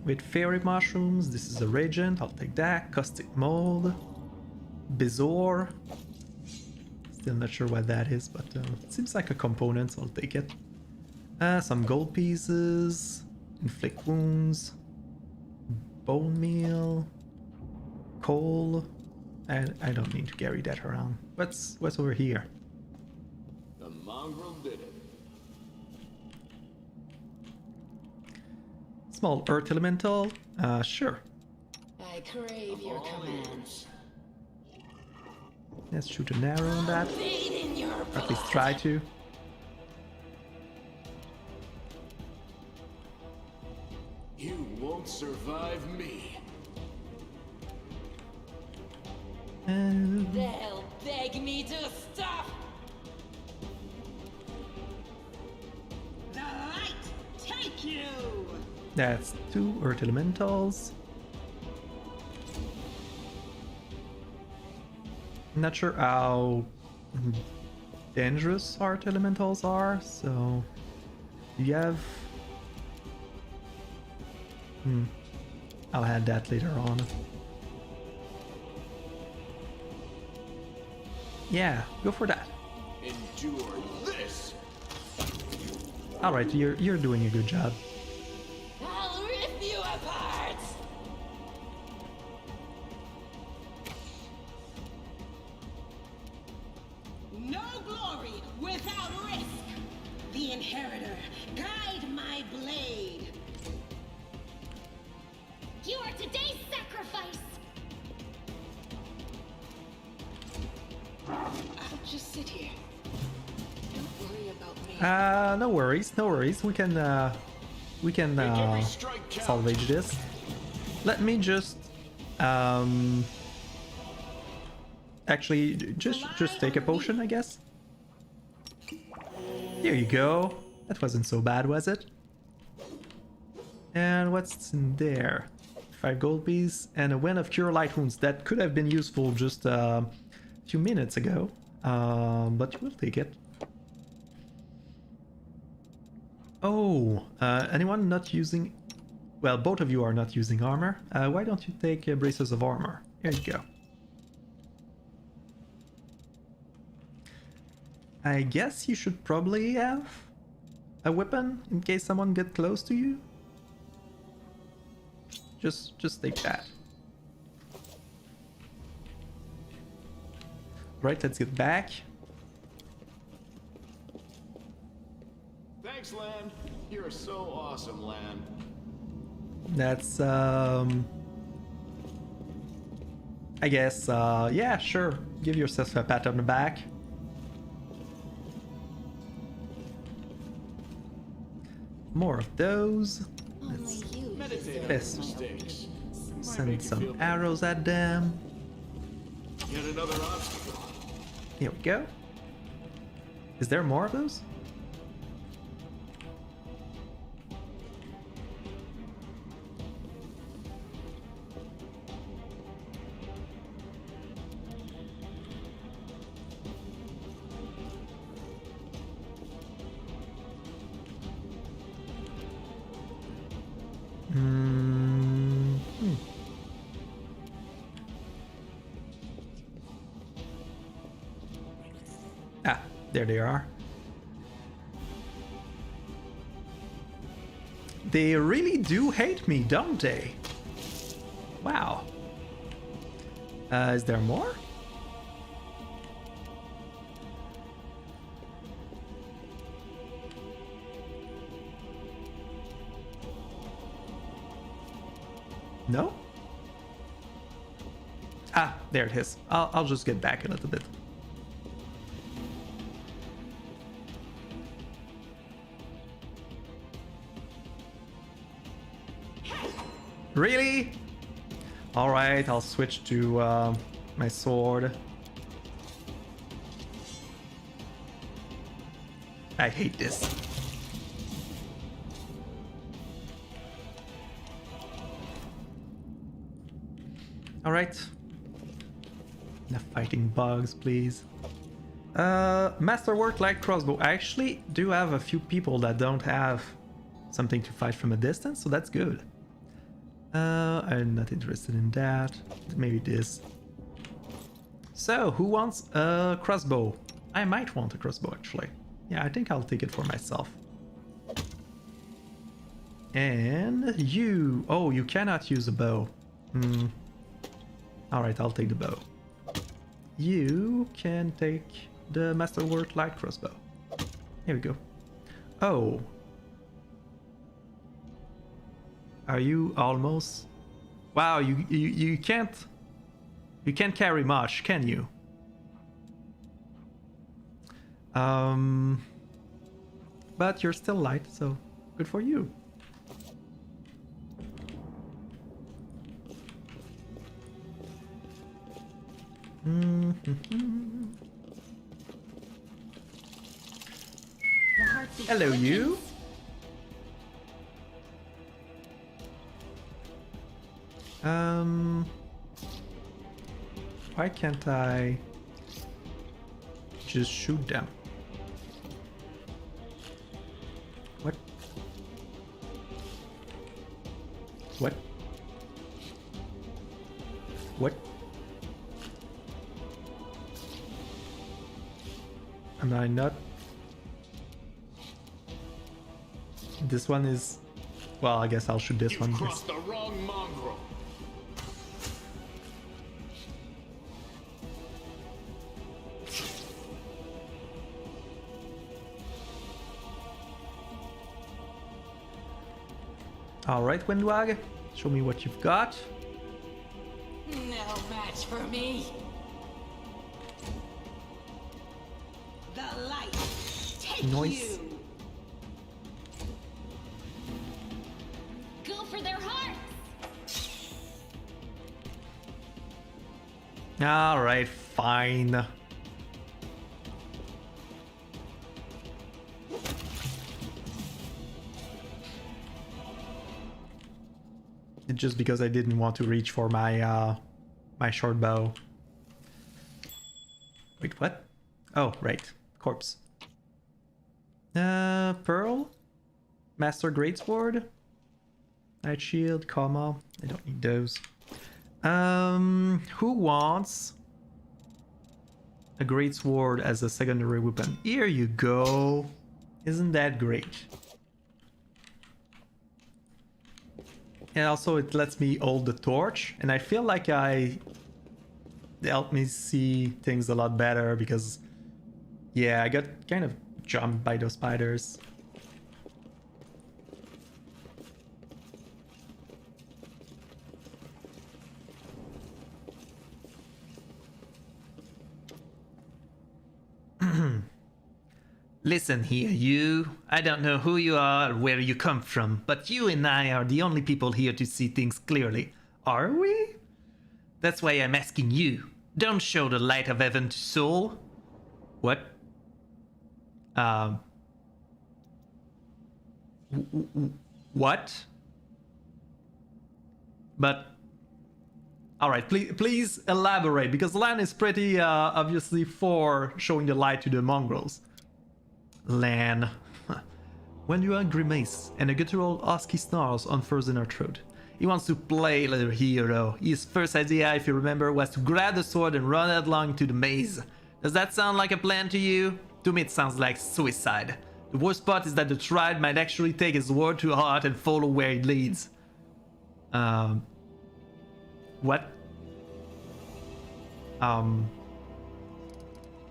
with fairy mushrooms. This is a reagent. I'll take that. Caustic mold. Bizarre. Still not sure what that is, but it seems like a component, so I'll take it. Some gold pieces. Inflict wounds. Bone meal. Coal. I don't need to carry that around. What's over here? The mongrel did it. Small earth elemental. Sure. I crave your commands. Let's shoot an arrow on that. Or at least try to. You won't survive me. They'll beg me to stop! The light take you! That's 2 earth elementals. Not sure how dangerous earth elementals are, so you have... I'll add that later on. Yeah, go for that. Endure this. All right, you're doing a good job. I'll rip you apart! No glory without risk! The Inheritor, guide my blade! You are today's sacrifice! I'll just sit here. Don't worry about me. No worries, no worries. We can salvage this. Let me just actually just take a potion, I guess. There you go. That wasn't so bad, was it? And what's in there? 5 gold pieces and a wind of cure light wounds. That could have been useful just a few minutes ago, but we'll take it. Oh, anyone not using... Well, both of you are not using armor. Why don't you take braces of armor? Here you go. I guess you should probably have a weapon in case someone gets close to you. Just take that. Right, let's get back. Thanks, Lan. You're so awesome, Lan. That's I guess yeah, sure. Give yourself a pat on the back. More of those. Let's Mistakes. send some arrows at them. Yet another obstacle. Here we go. Is there more of those? Ah, there they are. They really do hate me, don't they? Wow. Is there more? No? Ah, there it is. I'll just get back a little bit. Really? Alright, I'll switch to my sword. I hate this. Alright. Enough fighting bugs, please. Masterwork light crossbow. I actually do have a few people that don't have something to fight from a distance, so that's good. I'm not interested in that. Maybe this. So, who wants a crossbow? I might want a crossbow, actually. Yeah, I think I'll take it for myself. And you... Oh, you cannot use a bow. Alright, I'll take the bow. You can take the Masterwork light crossbow. Here we go. Oh. Are you almost... Wow, you can't... You can't carry much, can you? But you're still light, so good for you. Hello, you. Why can't I just shoot them? What? What? What? Am I not? This one is... Well, I guess I'll shoot this one. You've crossed the wrong mongrel. Alright, Windwag, show me what you've got. No match for me. The light. Take Noise. you. Go for their hearts! Alright, fine. Just because I didn't want to reach for my my short bow. Wait, what? Oh, right. Corpse. Pearl? Master Greatsword? Night Shield, comma. I don't need those. Who wants a Greatsword as a secondary weapon? Here you go. Isn't that great? And also it lets me hold the torch, and I feel like it helped me see things a lot better because, yeah, I got kind of jumped by those spiders. Listen here, you. I don't know who you are or where you come from, but you and I are the only people here to see things clearly. Are we? That's why I'm asking you. Don't show the light of heaven to soul. What? What? But... Alright, please elaborate, because Lan is pretty obviously for showing the light to the mongrels. Lan. When you are Grimace and a guttural husky snarls unfurls in her throat. He wants to play the hero. His first idea, if you remember, was to grab the sword and run headlong to the maze. Does that sound like a plan to you? To me it sounds like suicide. The worst part is that the tribe might actually take his word to heart and follow where it leads. What?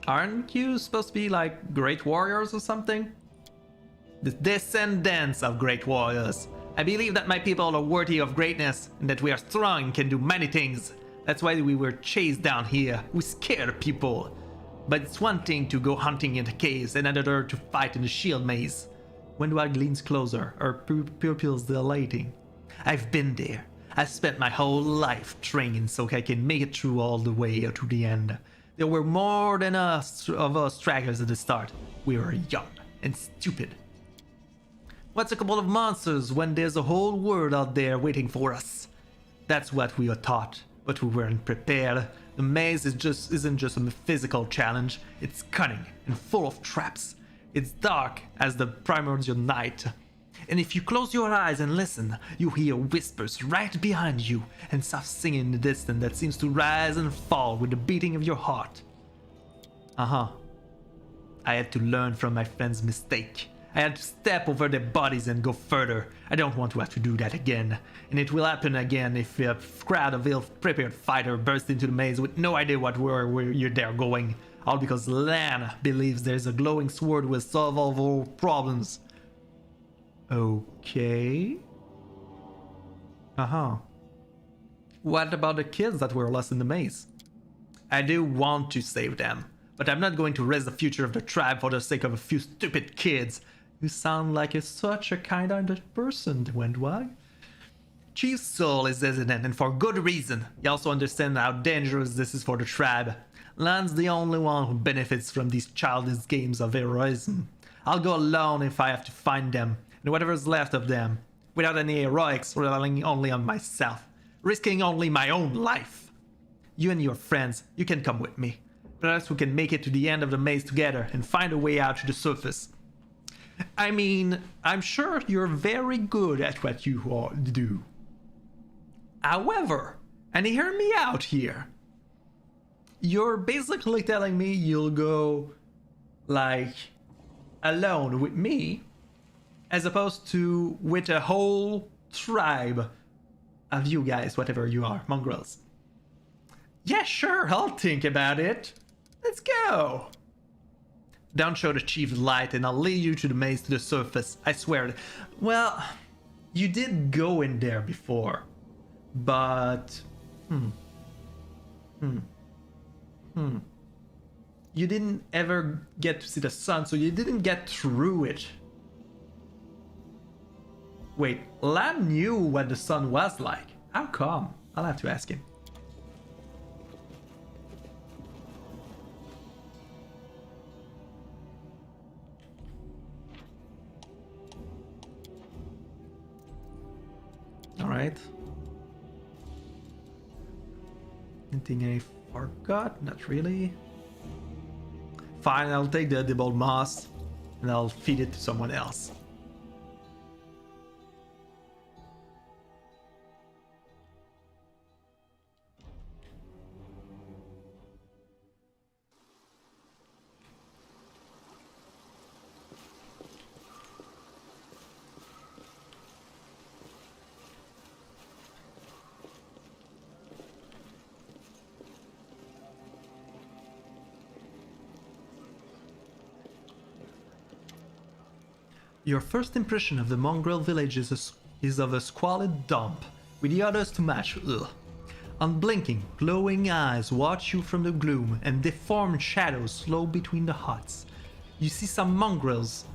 Aren't you supposed to be like great warriors or something? The descendants of great warriors. I believe that my people are worthy of greatness, and that we are strong and can do many things. That's why we were chased down here. We scare people. But it's one thing to go hunting in the caves, and another to fight in the shield maze. Windwag leans closer, her pupils dilating. I've been there. I've spent my whole life training so I can make it through all the way to the end. There were more than us stragglers at the start. We were young and stupid. What's a couple of monsters when there's a whole world out there waiting for us? That's what we were taught, but we weren't prepared. The maze isn't just a physical challenge, it's cunning and full of traps. It's dark as the primordial night. And if you close your eyes and listen, you hear whispers right behind you and soft singing in the distance that seems to rise and fall with the beating of your heart. I had to learn from my friend's mistake. I had to step over their bodies and go further. I don't want to have to do that again. And it will happen again if a crowd of ill-prepared fighters burst into the maze with no idea where they're going. All because Lan believes there's a glowing sword will solve all our problems. Okay. What about the kids that were lost in the maze? I do want to save them, but I'm not going to risk the future of the tribe for the sake of a few stupid kids. You sound like such a kind-hearted person, Windwag. Chief Soul is hesitant, and for good reason. He also understands how dangerous this is for the tribe. Lan's the only one who benefits from these childish games of heroism. I'll go alone if I have to find them, and whatever's left of them, without any heroics, relying only on myself, risking only my own life. You and your friends, you can come with me. Perhaps we can make it to the end of the maze together and find a way out to the surface. I mean, I'm sure you're very good at what you do. However, and hear me out here, you're basically telling me you'll go, like, alone with me, as opposed to with a whole tribe of you guys, whatever you are, mongrels. Yeah, sure, I'll think about it. Let's go. Don't show the chief light and I'll lead you to the maze to the surface. I swear. Well, you did go in there before. But... You didn't ever get to see the sun, so you didn't get through it. Wait, Lam knew what the sun was like. How come? I'll have to ask him. Alright. Anything I forgot? Not really. Fine, I'll take the edible moss and I'll feed it to someone else. Your first impression of the mongrel village is of a squalid dump, with the others to match. Ugh. Unblinking, glowing eyes watch you from the gloom, and deformed shadows slow between the huts. You see some mongrels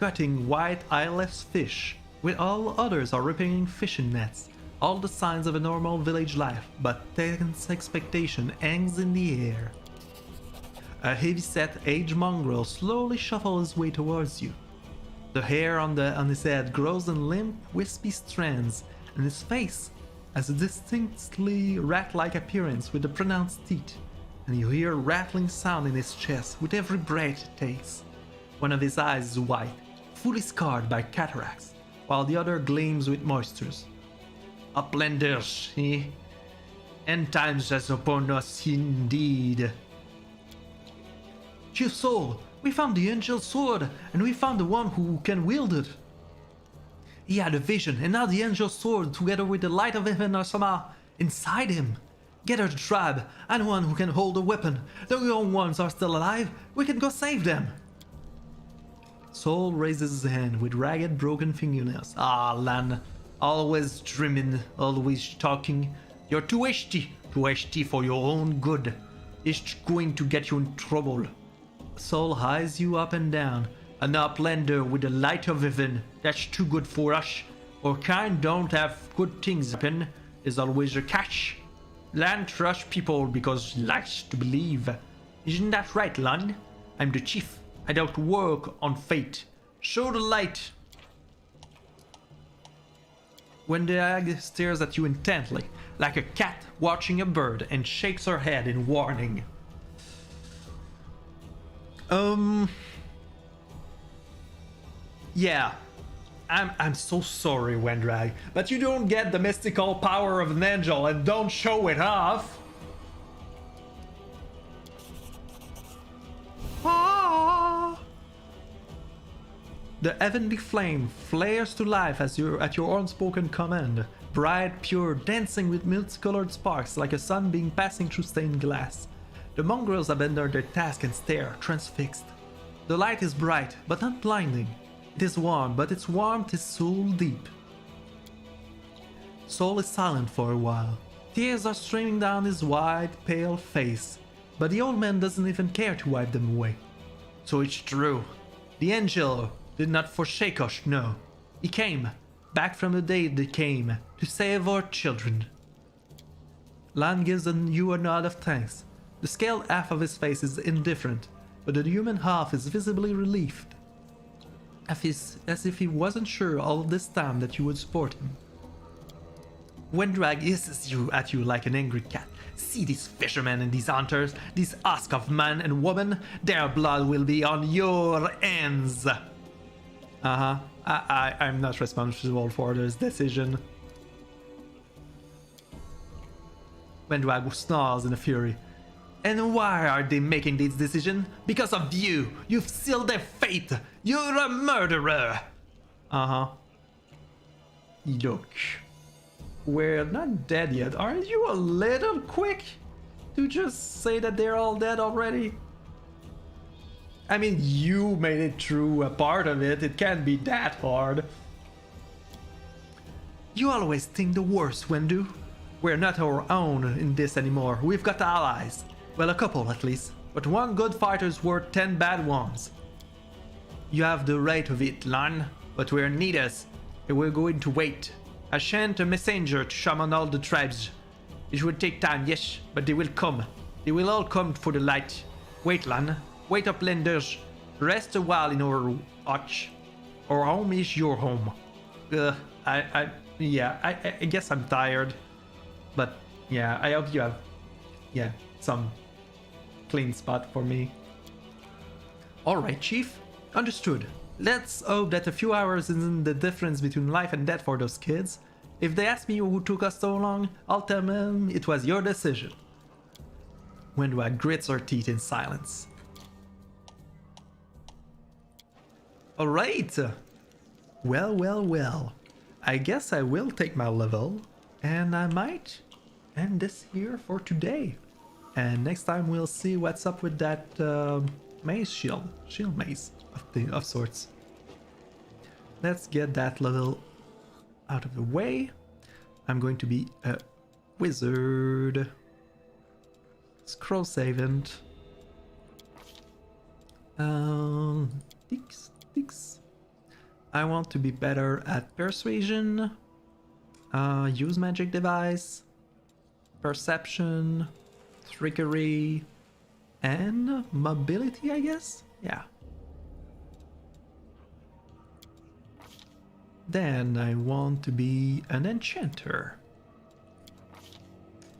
cutting white eyeless fish, while all others are repairing fishing nets. All the signs of a normal village life, but tense expectation hangs in the air. A heavy-set aged mongrel slowly shuffles his way towards you. The hair on his head grows in limp, wispy strands, and his face has a distinctly rat-like appearance with a pronounced teeth, and you hear a rattling sound in his chest with every breath it takes. One of his eyes is white, fully scarred by cataracts, while the other gleams with moistures. Uplanders, eh? End times is upon us indeed. Chief Soul, we found the angel sword, and we found the one who can wield it. He had a vision, and now the angel sword, together with the light of heaven are somehow inside him. Gather the tribe, anyone who can hold a weapon. The young ones are still alive. We can go save them. Soul raises his hand with ragged, broken fingernails. Ah, Lan, always dreaming, always talking. You're too hasty for your own good. It's going to get you in trouble. Soul eyes you up and down. An uplander with the light of heaven. That's too good for us. Our kind don't have good things happen. There's always a catch. Lan trusts people because he likes to believe. Isn't that right, Lan? I'm the chief. I don't work on fate. Show the light. When the hag stares at you intently, like a cat watching a bird, and shakes her head in warning. Yeah. I'm so sorry, Wendrag, but you don't get the mystical power of an angel and don't show it off. Ah. The heavenly flame flares to life as you're at your unspoken command, bright, pure, dancing with multicolored sparks like a sunbeam passing through stained glass. The mongrels abandon their task and stare, transfixed. The light is bright, but not blinding. It is warm, but its warmth is soul deep. Soul is silent for a while. Tears are streaming down his white, pale face, but the old man doesn't even care to wipe them away. So it's true. The angel did not forsake us, no. He came, back from the day they came, to save our children. Lan gives you a nod of thanks. The scaled half of his face is indifferent, but the human half is visibly relieved. As if he wasn't sure all of this time that you would support him. Wendrag hisses at you like an angry cat. See these fishermen and these hunters, these husks of man and woman, their blood will be on your hands. I'm not responsible for this decision. Wendrag snarls in a fury. And why are they making this decision? Because of you! You've sealed their fate! You're a murderer! Look. We're not dead yet. Aren't you a little quick to just say that they're all dead already? I mean, you made it through a part of it. It can't be that hard. You always think the worst, Wendu. We're not our own in this anymore. We've got allies. Well, a couple at least. But one good fighter's worth 10 bad ones. You have the right of it, Lan. But we're needers. And we're going to wait. I sent a messenger to summon all the tribes. It will take time, yes, but they will come. They will all come for the light. Wait, Lan. Wait up, lenders. Rest a while in our hutch. Our home is your home. I guess I'm tired. But yeah, I hope you have, some clean spot for me. Alright, Chief. Understood. Let's hope that a few hours isn't the difference between life and death for those kids. If they ask me who took us so long, I'll tell them it was your decision. Wendrag grits her teeth in silence. Alright. Well. I guess I will take my level. And I might end this here for today. And next time we'll see what's up with that maze shield maze of sorts. Let's get that level out of the way. I'm going to be a wizard. Scroll saving. Dix. I want to be better at persuasion. Use magic device. Perception. Trickery. And mobility, I guess? Yeah. Then I want to be an enchanter.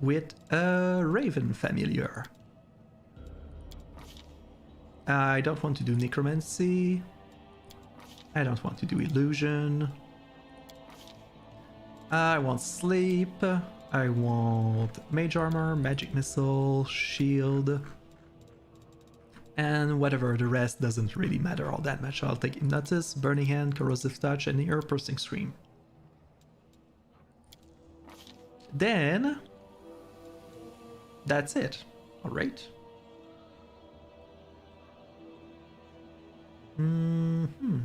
With a raven familiar. I don't want to do necromancy. I don't want to do illusion. I want sleep. I want mage armor, magic missile, shield. And whatever the rest doesn't really matter all that much. I'll take Hypnosis, Burning Hand, Corrosive Touch, and Ear Piercing Scream. Then that's it. Alright. Mm-hmm.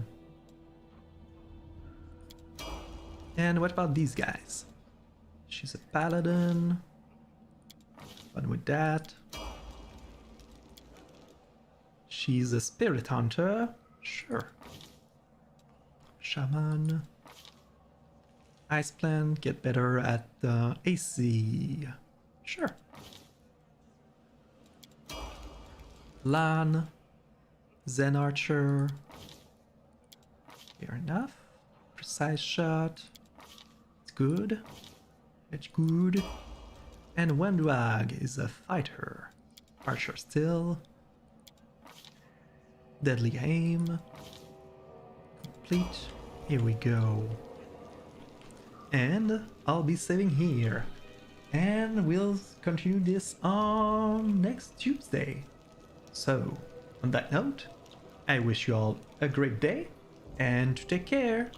And what about these guys? She's a paladin. Fun with that. She's a spirit hunter. Sure. Shaman. Ice plant, get better at the AC. Sure. Lan. Zen archer. Fair enough. Precise shot. It's good. It's good. And Wendrag is a fighter. Archer still. Deadly aim. Complete. Here we go. And I'll be saving here. And we'll continue this on next Tuesday. So, on that note, I wish you all a great day and to take care.